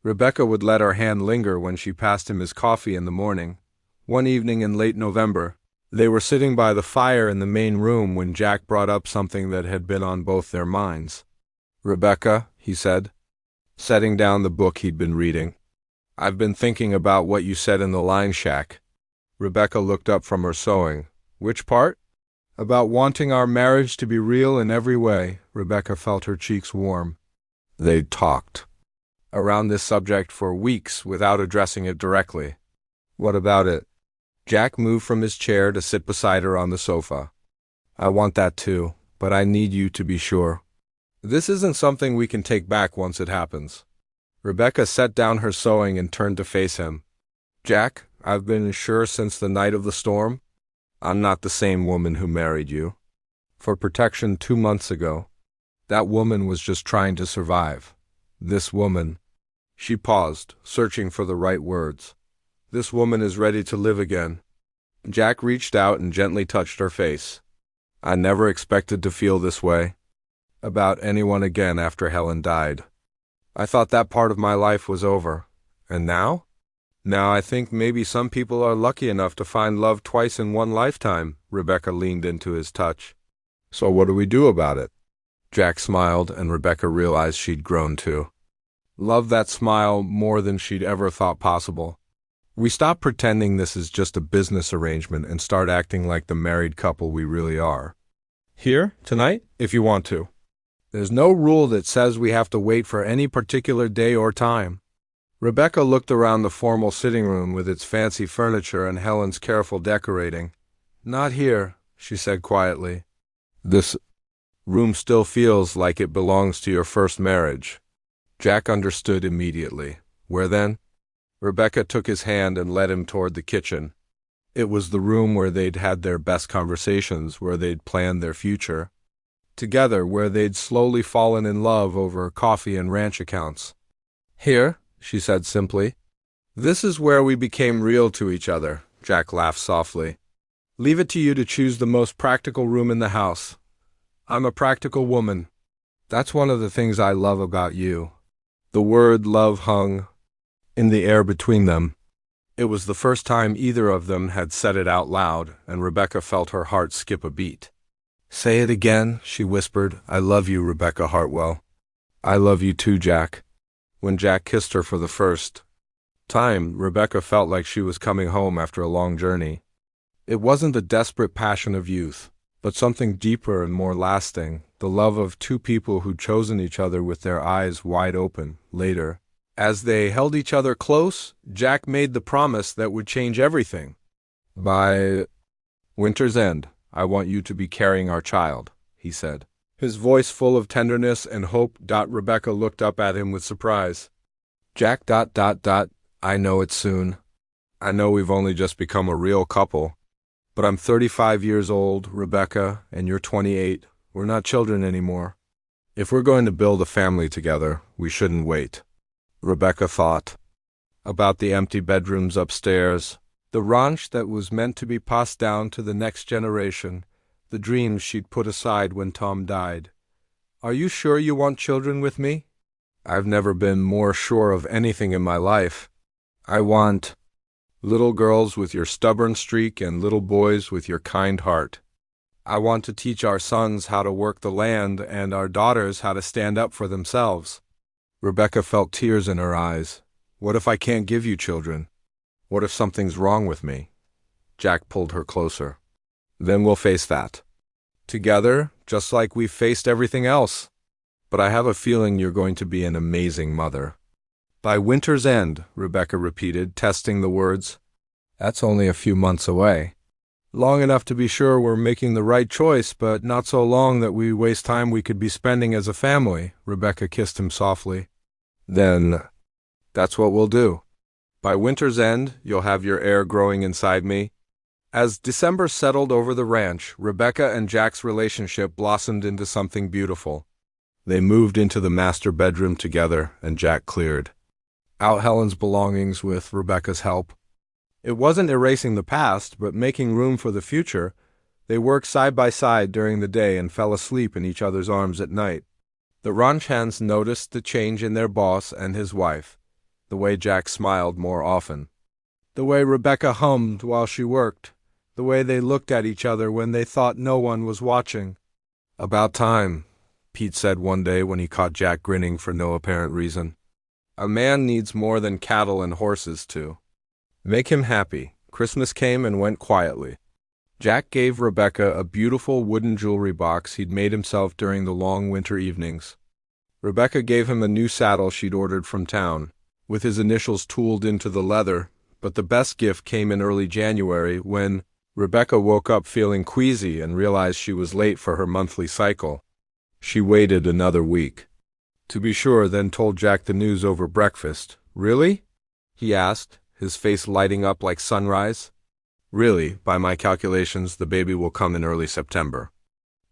Rebecca would let her hand linger when she passed him his coffee in the morning. One evening in late November, they were sitting by the fire in the main room when Jack brought up something that had been on both their minds. Rebecca, he said, setting down the book he'd been reading, I've been thinking about what you said in the line shack. Rebecca looked up from her sewing. Which part? About wanting our marriage to be real in every way. Rebecca felt her cheeks warm. They'd talked around this subject for weeks without addressing it directly. What about it? Jack moved from his chair to sit beside her on the sofa. I want that too, but I need you to be sure. This isn't something we can take back once it happens. Rebecca set down her sewing and turned to face him. Jack, I've been sure since the night of the storm. I'm not the same woman who married you. For protection 2 months ago. That woman was just trying to survive. This woman. She paused, searching for the right words. This woman is ready to live again. Jack reached out and gently touched her face. I never expected to feel this way about anyone again after Helen died. I thought that part of my life was over. And now? Now I think maybe some people are lucky enough to find love twice in one lifetime. Rebecca leaned into his touch. So what do we do about it? Jack smiled, and Rebecca realized she'd grown too. Loved that smile more than she'd ever thought possible. We stop pretending this is just a business arrangement and start acting like the married couple we really are. Here, tonight, if you want to. There's no rule that says we have to wait for any particular day or time. Rebecca looked around the formal sitting room with its fancy furniture and Helen's careful decorating. Not here, she said quietly. This room still feels like it belongs to your first marriage. Jack understood immediately. Where then? Rebecca took his hand and led him toward the kitchen. It was the room where they'd had their best conversations, where they'd planned their future. Together, where they'd slowly fallen in love over coffee and ranch accounts. Here, she said simply. This is where we became real to each other, Jack laughed softly. Leave it to you to choose the most practical room in the house. I'm a practical woman. That's one of the things I love about you. The word love hung in the air between them. It was the first time either of them had said it out loud, and Rebecca felt her heart skip a beat. Say it again, she whispered. I love you, Rebecca Hartwell. I love you too, Jack. When Jack kissed her for the first time, Rebecca felt like she was coming home after a long journey. It wasn't the desperate passion of youth, but something deeper and more lasting, the love of two people who'd chosen each other with their eyes wide open. Later, as they held each other close, Jack made the promise that would change everything. By winter's end, I want you to be carrying our child, he said, his voice full of tenderness and hope. Rebecca looked up at him with surprise. Jack. I know it's soon. I know we've only just become a real couple. But I'm 35 years old, Rebecca, and you're 28. We're not children anymore. If we're going to build a family together, we shouldn't wait. Rebecca thought about the empty bedrooms upstairs, the ranch that was meant to be passed down to the next generation, the dreams she'd put aside when Tom died. Are you sure you want children with me? I've never been more sure of anything in my life. I want little girls with your stubborn streak and little boys with your kind heart. I want to teach our sons how to work the land and our daughters how to stand up for themselves. Rebecca felt tears in her eyes. What if I can't give you children? What if something's wrong with me? Jack pulled her closer. Then we'll face that. Together, just like we've faced everything else. But I have a feeling you're going to be an amazing mother. By winter's end, Rebecca repeated, testing the words. That's only a few months away. Long enough to be sure we're making the right choice, but not so long that we waste time we could be spending as a family. Rebecca kissed him softly. Then, that's what we'll do. By winter's end, you'll have your heir growing inside me. As December settled over the ranch, Rebecca and Jack's relationship blossomed into something beautiful. They moved into the master bedroom together, and Jack cleared out Helen's belongings with Rebecca's help. It wasn't erasing the past, but making room for the future. They worked side by side during the day and fell asleep in each other's arms at night. The ranch hands noticed the change in their boss and his wife, the way Jack smiled more often, the way Rebecca hummed while she worked, the way they looked at each other when they thought no one was watching. About time, Pete said one day when he caught Jack grinning for no apparent reason. A man needs more than cattle and horses to make him happy. Christmas came and went quietly. Jack gave Rebecca a beautiful wooden jewelry box he'd made himself during the long winter evenings. Rebecca gave him a new saddle she'd ordered from town, with his initials tooled into the leather, but the best gift came in early January when Rebecca woke up feeling queasy and realized she was late for her monthly cycle. She waited another week. To be sure, then told Jack the news over breakfast. Really? He asked, his face lighting up like sunrise. Really, by my calculations, the baby will come in early September.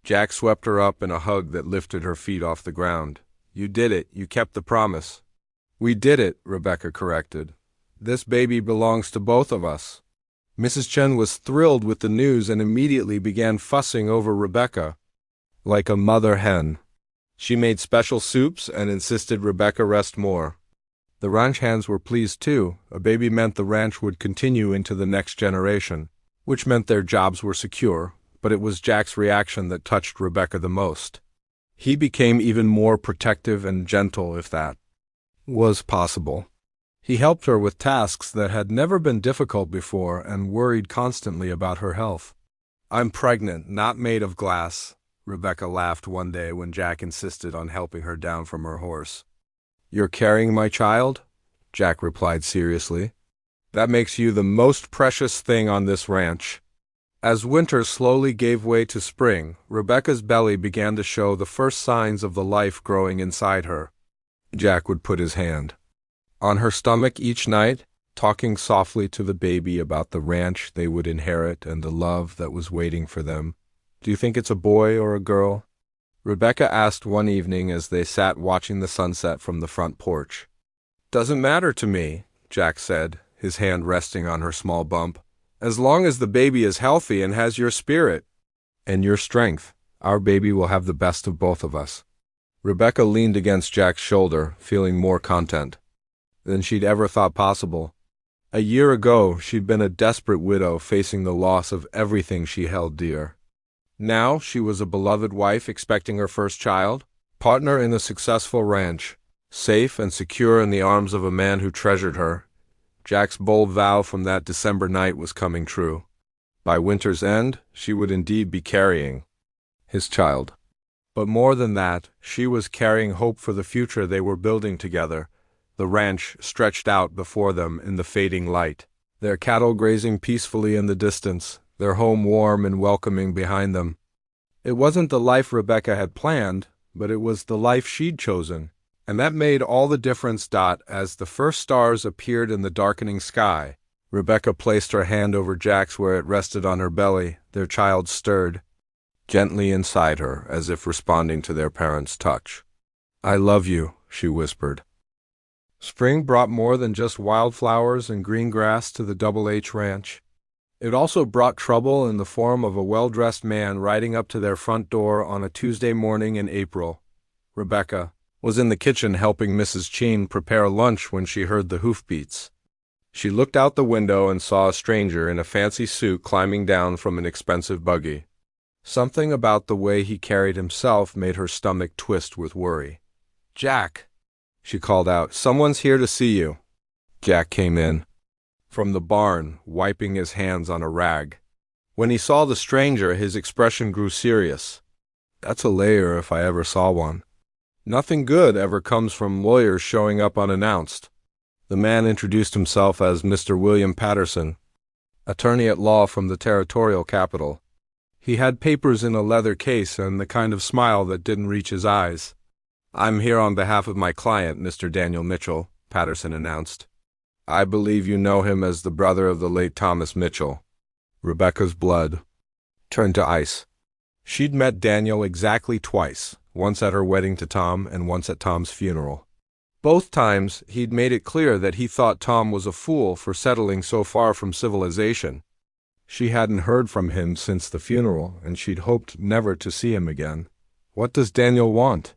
Jack swept her up in a hug that lifted her feet off the ground. You did it. You kept the promise. We did it, Rebecca corrected. This baby belongs to both of us. Mrs. Chen was thrilled with the news and immediately began fussing over Rebecca, like a mother hen. She made special soups and insisted Rebecca rest more. The ranch hands were pleased too. A baby meant the ranch would continue into the next generation, which meant their jobs were secure, but it was Jack's reaction that touched Rebecca the most. He became even more protective and gentle, if that was possible. He helped her with tasks that had never been difficult before and worried constantly about her health. I'm pregnant, not made of glass, Rebecca laughed one day when Jack insisted on helping her down from her horse. You're carrying my child? Jack replied seriously. That makes you the most precious thing on this ranch. As winter slowly gave way to spring, Rebecca's belly began to show the first signs of the life growing inside her. Jack would put his hand on her stomach each night, talking softly to the baby about the ranch they would inherit and the love that was waiting for them. Do you think it's a boy or a girl? Rebecca asked one evening as they sat watching the sunset from the front porch. Doesn't matter to me, Jack said, his hand resting on her small bump. As long as the baby is healthy and has your spirit and your strength, our baby will have the best of both of us. Rebecca leaned against Jack's shoulder, feeling more content than she'd ever thought possible. A year ago, she'd been a desperate widow facing the loss of everything she held dear. Now she was a beloved wife expecting her first child, partner in a successful ranch, safe and secure in the arms of a man who treasured her. Jack's bold vow from that December night was coming true. By winter's end, she would indeed be carrying his child. But more than that, she was carrying hope for the future they were building together. The ranch stretched out before them in the fading light, their cattle grazing peacefully in the distance, their home warm and welcoming behind them. It wasn't the life Rebecca had planned, but it was the life she'd chosen, and that made all the difference. As the first stars appeared in the darkening sky, Rebecca placed her hand over Jack's where it rested on her belly. Their child stirred gently inside her, as if responding to their parents' touch. I love you, she whispered. Spring brought more than just wildflowers and green grass to the Double H Ranch. It also brought trouble in the form of a well-dressed man riding up to their front door on a Tuesday morning in April. Rebecca was in the kitchen helping Mrs. Chen prepare lunch when she heard the hoofbeats. She looked out the window and saw a stranger in a fancy suit climbing down from an expensive buggy. Something about the way he carried himself made her stomach twist with worry. Jack, she called out, someone's here to see you. Jack came in from the barn, wiping his hands on a rag. When he saw the stranger, his expression grew serious. That's a lawyer if I ever saw one. Nothing good ever comes from lawyers showing up unannounced. The man introduced himself as Mr. William Patterson, attorney at law from the territorial capital. He had papers in a leather case and the kind of smile that didn't reach his eyes. I'm here on behalf of my client, Mr. Daniel Mitchell, Patterson announced. I believe you know him as the brother of the late Thomas Mitchell. Rebecca's blood turned to ice. She'd met Daniel exactly twice, once at her wedding to Tom and once at Tom's funeral. Both times, he'd made it clear that he thought Tom was a fool for settling so far from civilization. She hadn't heard from him since the funeral, and she'd hoped never to see him again. What does Daniel want?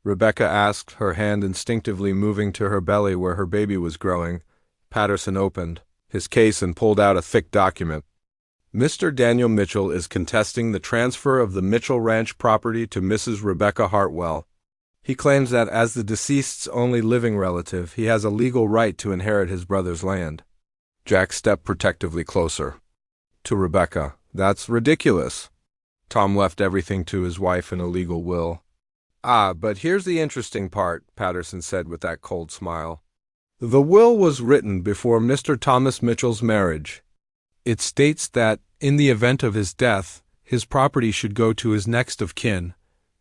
Rebecca asked, her hand instinctively moving to her belly where her baby was growing. Patterson opened his case and pulled out a thick document. Mr. Daniel Mitchell is contesting the transfer of the Mitchell Ranch property to Mrs. Rebecca Hartwell. He claims that as the deceased's only living relative, he has a legal right to inherit his brother's land. Jack stepped protectively closer to Rebecca. That's ridiculous. Tom left everything to his wife in a legal will. Ah, but here's the interesting part, Patterson said with that cold smile. The will was written before Mr. Thomas Mitchell's marriage. It states that, in the event of his death, his property should go to his next of kin,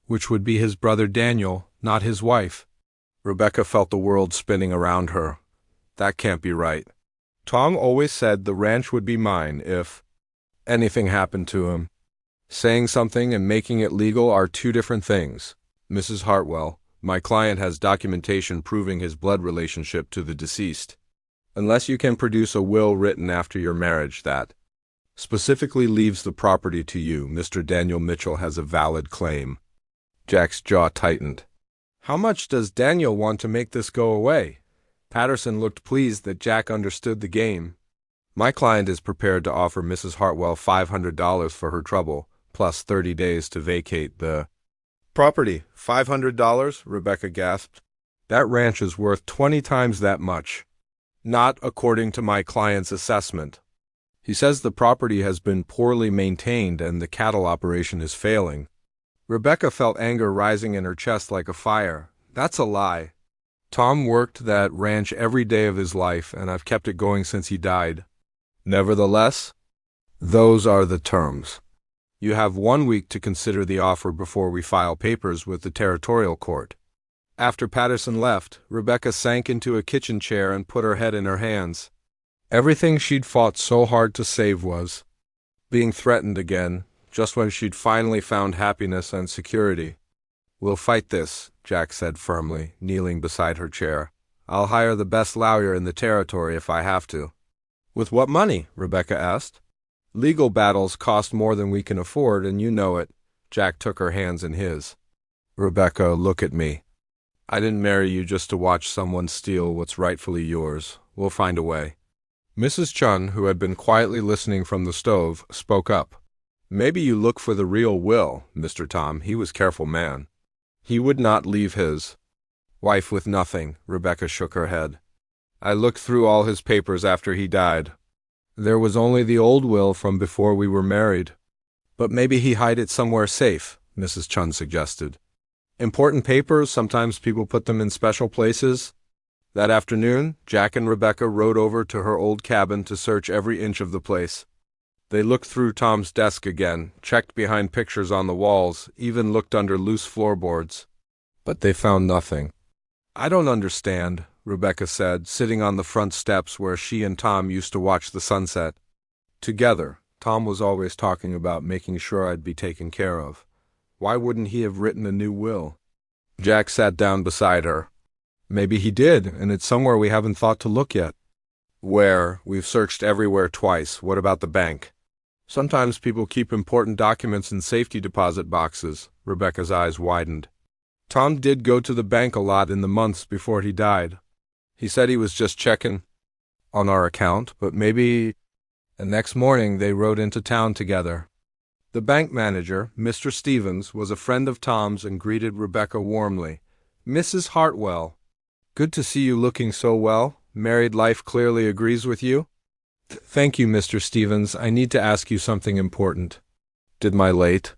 which would be his brother Daniel, not his wife. Rebecca felt the world spinning around her. That can't be right. Tom always said the ranch would be mine if anything happened to him. Saying something and making it legal are two different things. Mrs. Hartwell, my client has documentation proving his blood relationship to the deceased. Unless you can produce a will written after your marriage that specifically leaves the property to you, Mr. Daniel Mitchell has a valid claim. Jack's jaw tightened. How much does Daniel want to make this go away? Patterson looked pleased that Jack understood the game. My client is prepared to offer Mrs. Hartwell $500 for her trouble, plus 30 days to vacate the property. $500? Rebecca gasped. That ranch is worth 20 times that much. Not according to my client's assessment. He says the property has been poorly maintained and the cattle operation is failing. Rebecca felt anger rising in her chest like a fire. That's a lie. Tom worked that ranch every day of his life, and I've kept it going since he died. Nevertheless, those are the terms. You have 1 week to consider the offer before we file papers with the territorial court. After Patterson left, Rebecca sank into a kitchen chair and put her head in her hands. Everything she'd fought so hard to save was being threatened again, just when she'd finally found happiness and security. We'll fight this, Jack said firmly, kneeling beside her chair. I'll hire the best lawyer in the territory if I have to. With what money? Rebecca asked. Legal battles cost more than we can afford, and you know it. Jack took her hands in his. Rebecca, look at me. I didn't marry you just to watch someone steal what's rightfully yours. We'll find a way. Mrs. Chun, who had been quietly listening from the stove, spoke up. Maybe you look for the real will, Mr. Tom. He was a careful man. He would not leave his wife with nothing. Rebecca shook her head. I looked through all his papers after he died. There was only the old will from before we were married. But maybe he hid it somewhere safe, Mrs. Chun suggested. Important papers, sometimes people put them in special places. That afternoon, Jack and Rebecca rode over to her old cabin to search every inch of the place. They looked through Tom's desk again, checked behind pictures on the walls, even looked under loose floorboards. But they found nothing. I don't understand, Rebecca said, sitting on the front steps where she and Tom used to watch the sunset. Together, Tom was always talking about making sure I'd be taken care of. Why wouldn't he have written a new will? Jack sat down beside her. Maybe he did, and it's somewhere we haven't thought to look yet. Where? We've searched everywhere twice. What about the bank? Sometimes people keep important documents in safety deposit boxes. Rebecca's eyes widened. Tom did go to the bank a lot in the months before he died. He said he was just checking on our account, but maybe... The next morning they rode into town together. The bank manager, Mr. Stevens, was a friend of Tom's and greeted Rebecca warmly. Mrs. Hartwell, good to see you looking so well. Married life clearly agrees with you. Thank you, Mr. Stevens. I need to ask you something important. Did my late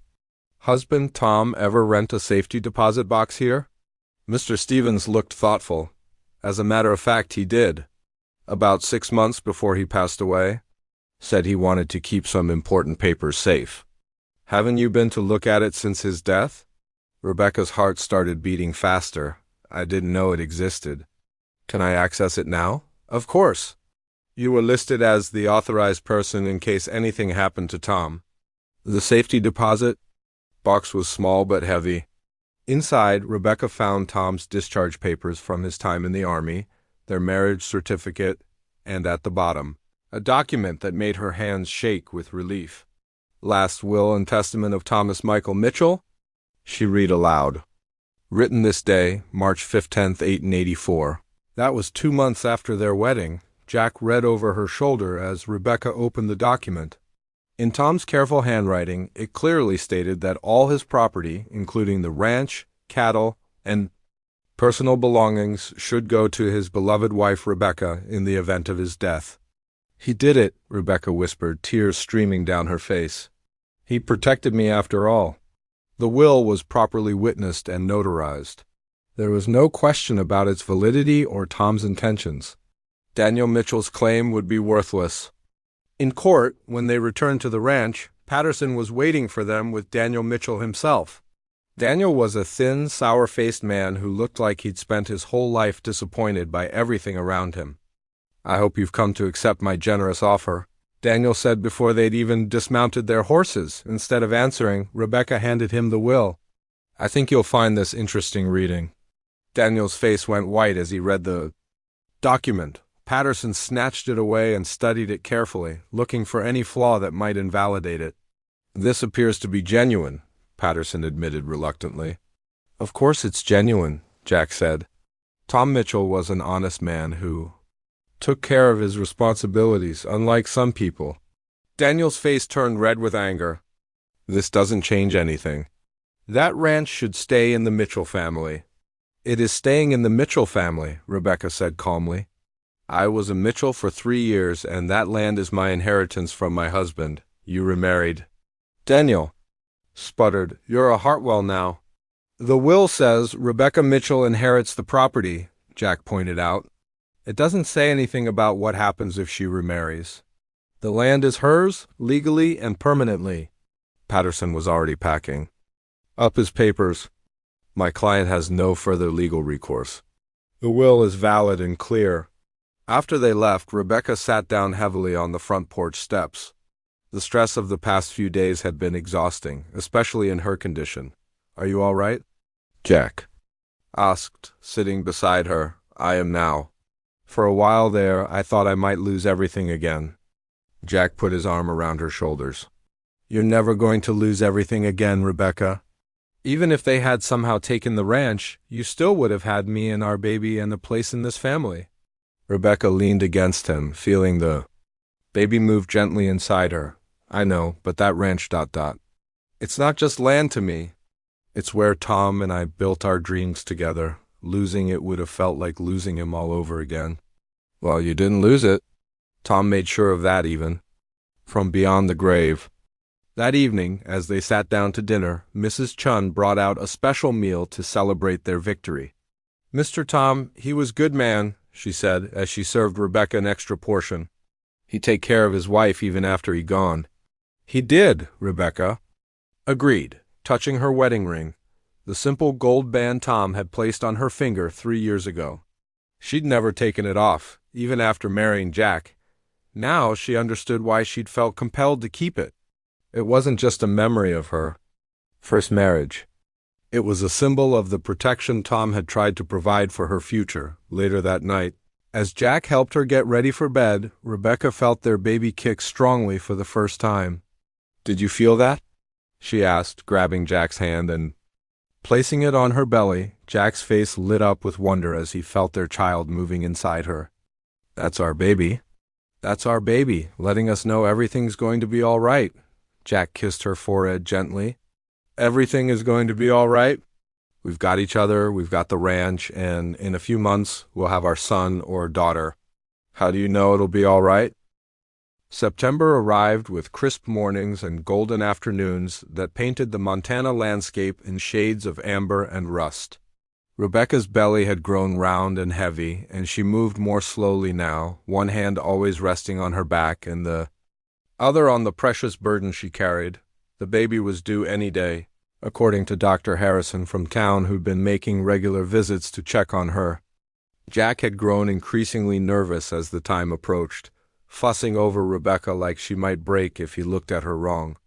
husband, Tom, ever rent a safety deposit box here? Mr. Stevens looked thoughtful. As a matter of fact, he did. About 6 months before he passed away. Said he wanted to keep some important papers safe. Haven't you been to look at it since his death? Rebecca's heart started beating faster. I didn't know it existed. Can I access it now? Of course. You were listed as the authorized person in case anything happened to Tom. The safety deposit box was small but heavy. Inside, Rebecca found Tom's discharge papers from his time in the Army, their marriage certificate, and at the bottom, a document that made her hands shake with relief. Last will and testament of Thomas Michael Mitchell? She read aloud. Written this day, March 15th, 1884. That was 2 months after their wedding. Jack read over her shoulder as Rebecca opened the document. In Tom's careful handwriting, it clearly stated that all his property, including the ranch, cattle, and personal belongings, should go to his beloved wife Rebecca in the event of his death. He did it, Rebecca whispered, tears streaming down her face. He protected me after all. The will was properly witnessed and notarized. There was no question about its validity or Tom's intentions. Daniel Mitchell's claim would be worthless. In court, when they returned to the ranch, Patterson was waiting for them with Daniel Mitchell himself. Daniel was a thin, sour-faced man who looked like he'd spent his whole life disappointed by everything around him. I hope you've come to accept my generous offer, Daniel said before they'd even dismounted their horses. Instead of answering, Rebecca handed him the will. I think you'll find this interesting reading. Daniel's face went white as he read the document. Patterson snatched it away and studied it carefully, looking for any flaw that might invalidate it. This appears to be genuine, Patterson admitted reluctantly. Of course it's genuine, Jack said. Tom Mitchell was an honest man who took care of his responsibilities, unlike some people. Daniel's face turned red with anger. This doesn't change anything. That ranch should stay in the Mitchell family. It is staying in the Mitchell family, Rebecca said calmly. I was a Mitchell for 3 years, and that land is my inheritance from my husband. You remarried. Daniel sputtered, You're a Hartwell now. The will says Rebecca Mitchell inherits the property, Jack pointed out. It doesn't say anything about what happens if she remarries. The land is hers, legally and permanently. Patterson was already packing up his papers. My client has no further legal recourse. The will is valid and clear. After they left, Rebecca sat down heavily on the front porch steps. The stress of the past few days had been exhausting, especially in her condition. Are you all right? Jack asked, sitting beside her. I am now. For a while there, I thought I might lose everything again. Jack put his arm around her shoulders. You're never going to lose everything again, Rebecca. Even if they had somehow taken the ranch, you still would have had me and our baby and a place in this family. Rebecca leaned against him, feeling the baby move gently inside her. I know, but that ranch ... It's not just land to me. It's where Tom and I built our dreams together. Losing it would have felt like losing him all over again. Well, you didn't lose it. Tom made sure of that even. From beyond the grave. That evening, as they sat down to dinner, Mrs. Chun brought out a special meal to celebrate their victory. Mr. Tom, he was good man, she said, as she served Rebecca an extra portion. He'd take care of his wife even after he'd gone. He did, Rebecca agreed, touching her wedding ring, the simple gold band Tom had placed on her finger 3 years ago. She'd never taken it off, even after marrying Jack. Now she understood why she'd felt compelled to keep it. It wasn't just a memory of her first marriage. It was a symbol of the protection Tom had tried to provide for her future. Later that night, as Jack helped her get ready for bed, Rebecca felt their baby kick strongly for the first time. Did you feel that? She asked, grabbing Jack's hand and placing it on her belly. Jack's face lit up with wonder as he felt their child moving inside her. That's our baby. That's our baby, letting us know everything's going to be all right. Jack kissed her forehead gently. Everything is going to be all right. We've got each other, we've got the ranch, and in a few months we'll have our son or daughter. How do you know it'll be all right? September arrived with crisp mornings and golden afternoons that painted the Montana landscape in shades of amber and rust. Rebecca's belly had grown round and heavy, and she moved more slowly now, one hand always resting on her back and the other on the precious burden she carried. The baby was due any day, according to Dr. Harrison from town, who'd been making regular visits to check on her. Jack had grown increasingly nervous as the time approached, fussing over Rebecca like she might break if he looked at her wrong.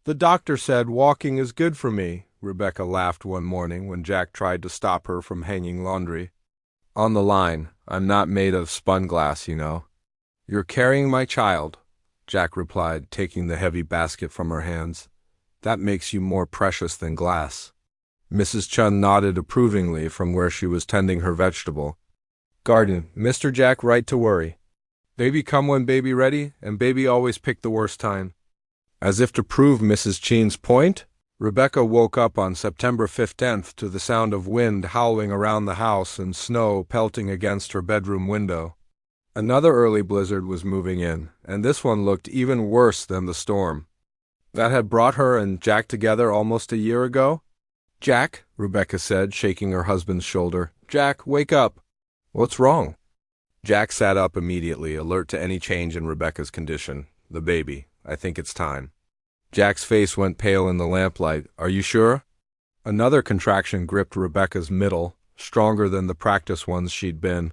The doctor said walking is good for me, Rebecca laughed one morning when Jack tried to stop her from hanging laundry. On the line, I'm not made of spun glass, you know. You're carrying my child, Jack replied, taking the heavy basket from her hands. That makes you more precious than glass. Mrs. Chun nodded approvingly from where she was tending her vegetable. Garden, Mr. Jack right to worry. Baby come when baby ready, and baby always pick the worst time. As if to prove Mrs. Chen's point, Rebecca woke up on September 15th to the sound of wind howling around the house and snow pelting against her bedroom window. Another early blizzard was moving in, and this one looked even worse than the storm that had brought her and Jack together almost a year ago. Jack, Rebecca said, shaking her husband's shoulder. Jack, wake up. What's wrong? Jack sat up immediately, alert to any change in Rebecca's condition. The baby. I think it's time. Jack's face went pale in the lamplight. Are you sure? Another contraction gripped Rebecca's middle, stronger than the practice ones she'd been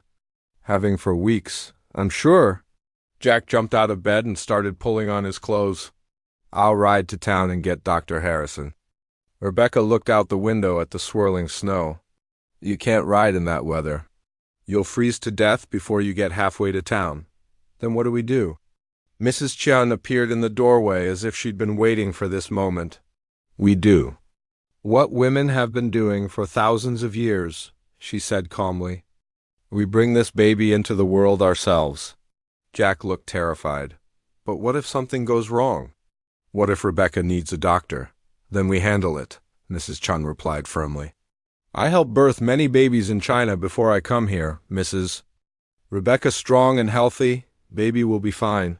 having for weeks. I'm sure. Jack jumped out of bed and started pulling on his clothes. I'll ride to town and get Dr. Harrison. Rebecca looked out the window at the swirling snow. You can't ride in that weather. You'll freeze to death before you get halfway to town. Then what do we do? Mrs. Chun appeared in the doorway as if she'd been waiting for this moment. We do what women have been doing for thousands of years, she said calmly. We bring this baby into the world ourselves. Jack looked terrified. But what if something goes wrong? What if Rebecca needs a doctor? Then we handle it, Mrs. Chun replied firmly. I helped birth many babies in China before I come here, Mrs. Rebecca's strong and healthy. Baby will be fine.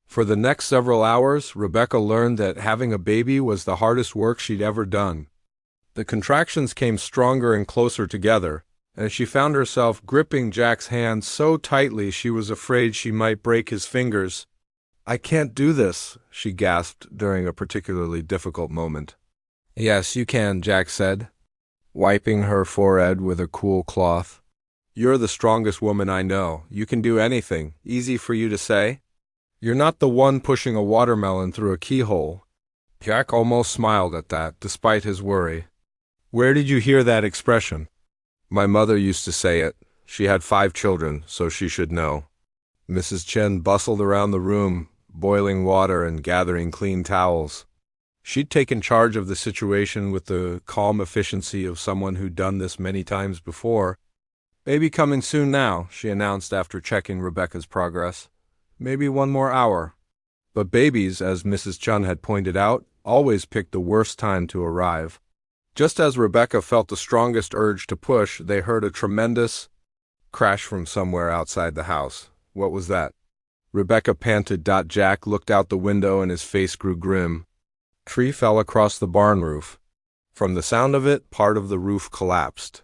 For the next several hours, Rebecca learned that having a baby was the hardest work she'd ever done. The contractions came stronger and closer together, and she found herself gripping Jack's hand so tightly she was afraid she might break his fingers. I can't do this, she gasped during a particularly difficult moment. Yes, you can, Jack said, wiping her forehead with a cool cloth. You're the strongest woman I know. You can do anything. Easy for you to say. You're not the one pushing a watermelon through a keyhole. Jack almost smiled at that, despite his worry. Where did you hear that expression? My mother used to say it. She had 5 children, so she should know. Mrs. Chen bustled around the room, boiling water and gathering clean towels. She'd taken charge of the situation with the calm efficiency of someone who'd done this many times before. Baby coming soon now, she announced after checking Rebecca's progress. Maybe 1 more hour. But babies, as Mrs. Chun had pointed out, always picked the worst time to arrive. Just as Rebecca felt the strongest urge to push, they heard a tremendous crash from somewhere outside the house. What was that? Rebecca panted. Jack looked out the window and his face grew grim. Tree fell across the barn roof. From the sound of it, part of the roof collapsed.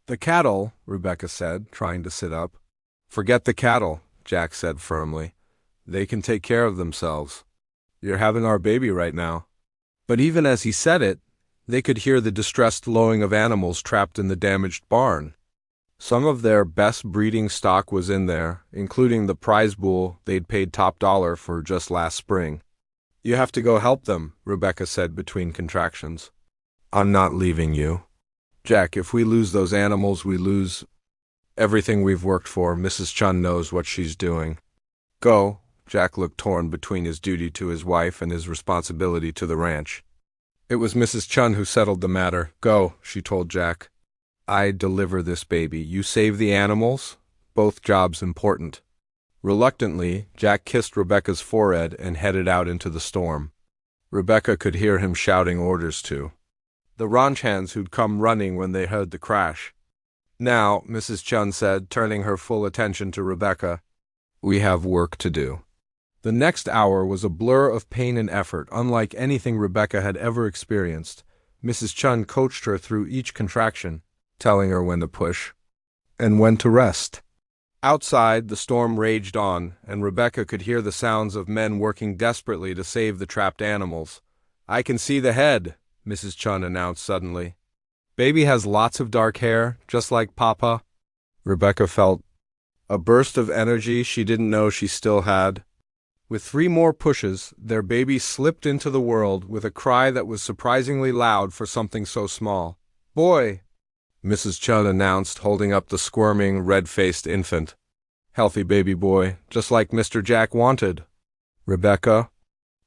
The cattle, Rebecca said, trying to sit up. Forget the cattle, Jack said firmly. They can take care of themselves. You're having our baby right now. But even as he said it, they could hear the distressed lowing of animals trapped in the damaged barn. Some of their best breeding stock was in there, including the prize bull they'd paid top dollar for just last spring. You have to go help them, Rebecca said between contractions. I'm not leaving you. Jack, if we lose those animals, we lose everything we've worked for. Mrs. Chun knows what she's doing. Go. Jack looked torn between his duty to his wife and his responsibility to the ranch. It was Mrs. Chun who settled the matter. Go, she told Jack. I deliver this baby. You save the animals. Both jobs important. Reluctantly, Jack kissed Rebecca's forehead and headed out into the storm. Rebecca could hear him shouting orders to the ranch hands who'd come running when they heard the crash. Now, Mrs. Chun said, turning her full attention to Rebecca, we have work to do. The next hour was a blur of pain and effort, unlike anything Rebecca had ever experienced. Mrs. Chun coached her through each contraction, telling her when to push and when to rest. Outside, the storm raged on, and Rebecca could hear the sounds of men working desperately to save the trapped animals. I can see the head, Mrs. Chun announced suddenly. Baby has lots of dark hair, just like Papa. Rebecca felt a burst of energy she didn't know she still had. With 3 more pushes, their baby slipped into the world with a cry that was surprisingly loud for something so small. Boy, Mrs. Chun announced, holding up the squirming, red-faced infant. Healthy baby boy, just like Mr. Jack wanted. Rebecca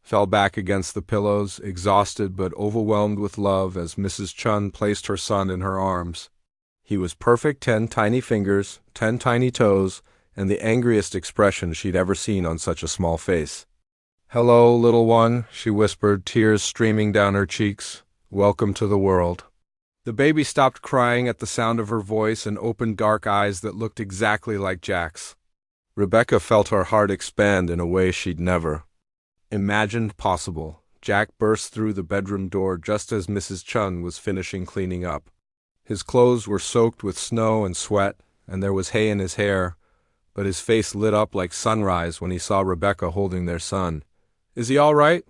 fell back against the pillows, exhausted but overwhelmed with love as Mrs. Chun placed her son in her arms. He was perfect, 10 tiny fingers, 10 tiny toes, and the angriest expression she'd ever seen on such a small face. Hello, little one, she whispered, tears streaming down her cheeks. Welcome to the world. The baby stopped crying at the sound of her voice and opened dark eyes that looked exactly like Jack's. Rebecca felt her heart expand in a way she'd never imagined possible. Jack burst through the bedroom door just as Mrs. Chun was finishing cleaning up. His clothes were soaked with snow and sweat, and there was hay in his hair, but his face lit up like sunrise when he saw Rebecca holding their son. Is he all right?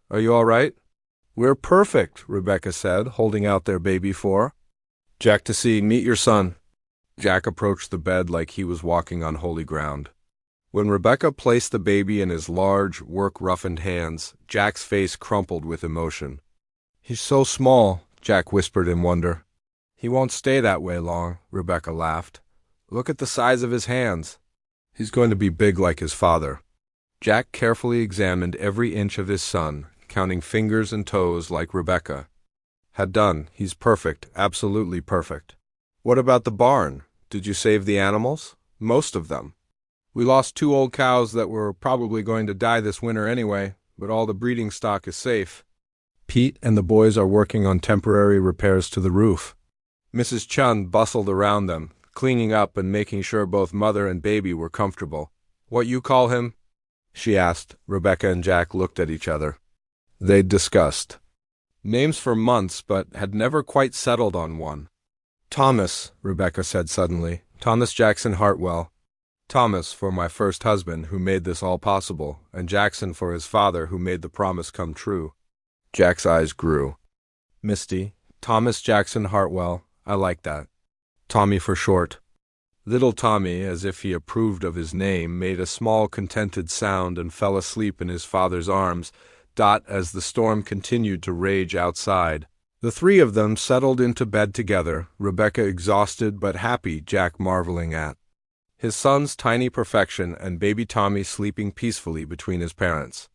Are you all right? We're perfect, Rebecca said, holding out their baby for Jack to see. Meet your son. Jack approached the bed like he was walking on holy ground. When Rebecca placed the baby in his large, work-roughened hands, Jack's face crumpled with emotion. "He's so small," Jack whispered in wonder. "He won't stay that way long," Rebecca laughed. "Look at the size of his hands. He's going to be big like his father." Jack carefully examined every inch of his son, counting fingers and toes like Rebecca had done. "He's perfect, absolutely perfect." "What about the barn? Did you save the animals?" "Most of them. We lost 2 old cows that were probably going to die this winter anyway, but all the breeding stock is safe. Pete and the boys are working on temporary repairs to the roof." Mrs. Chun bustled around them, cleaning up and making sure both mother and baby were comfortable. "What you call him?" she asked. Rebecca and Jack looked at each other. They'd discussed names for months, but had never quite settled on one. "Thomas," Rebecca said suddenly. "Thomas Jackson Hartwell. Thomas for my first husband, who made this all possible, and Jackson for his father, who made the promise come true." Jack's eyes grew. "Misty, Thomas Jackson Hartwell. I like that. Tommy for short." Little Tommy, as if he approved of his name, made a small contented sound and fell asleep in his father's arms, as the storm continued to rage outside. The 3 of them settled into bed together, Rebecca exhausted but happy, Jack marveling at his son's tiny perfection and baby Tommy sleeping peacefully between his parents.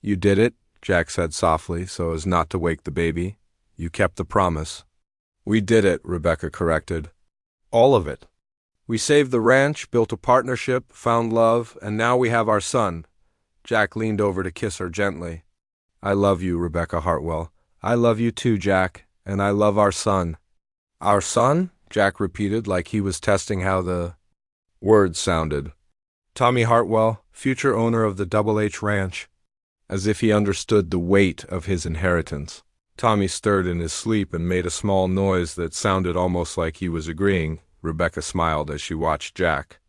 "You did it," Jack said softly, so as not to wake the baby. "You kept the promise." "We did it," Rebecca corrected. "All of it. We saved the ranch, built a partnership, found love, and now we have our son." Jack leaned over to kiss her gently. "I love you, Rebecca Hartwell." "I love you too, Jack, and I love our son." "Our son?" Jack repeated, like he was testing how the words sounded. "Tommy Hartwell, future owner of the Double H Ranch," as if he understood the weight of his inheritance. Tommy stirred in his sleep and made a small noise that sounded almost like he was agreeing. Rebecca smiled as she watched Jack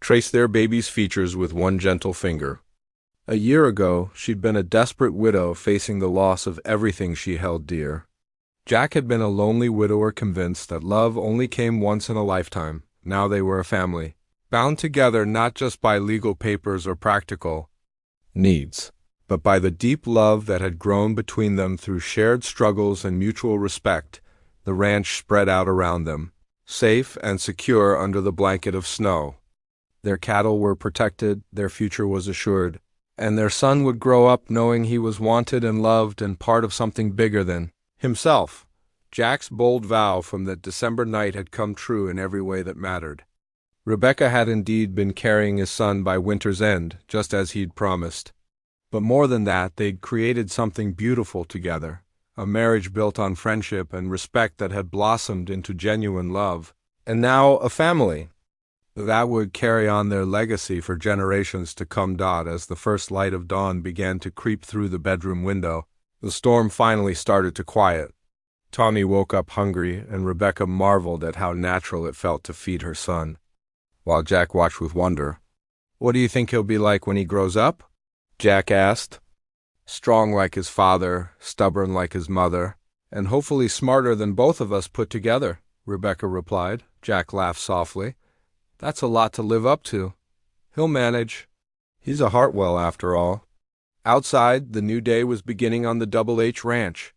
trace their baby's features with one gentle finger. A year ago, she'd been a desperate widow facing the loss of everything she held dear. Jack had been a lonely widower convinced that love only came once in a lifetime. Now they were a family, bound together not just by legal papers or practical needs, but by the deep love that had grown between them through shared struggles and mutual respect. The ranch spread out around them, safe and secure under the blanket of snow. Their cattle were protected, their future was assured, and their son would grow up knowing he was wanted and loved and part of something bigger than himself. Jack's bold vow from that December night had come true in every way that mattered. Rebecca had indeed been carrying his son by winter's end, just as he'd promised. But more than that, they'd created something beautiful together, a marriage built on friendship and respect that had blossomed into genuine love. And now a family that would carry on their legacy for generations to come. As the first light of dawn began to creep through the bedroom window, the storm finally started to quiet. Tommy woke up hungry, and Rebecca marveled at how natural it felt to feed her son, while Jack watched with wonder. "What do you think he'll be like when he grows up?" Jack asked. "Strong like his father, stubborn like his mother, and hopefully smarter than both of us put together," Rebecca replied. Jack laughed softly. "That's a lot to live up to." "He'll manage. He's a Hartwell after all." Outside, the new day was beginning on the Double H Ranch.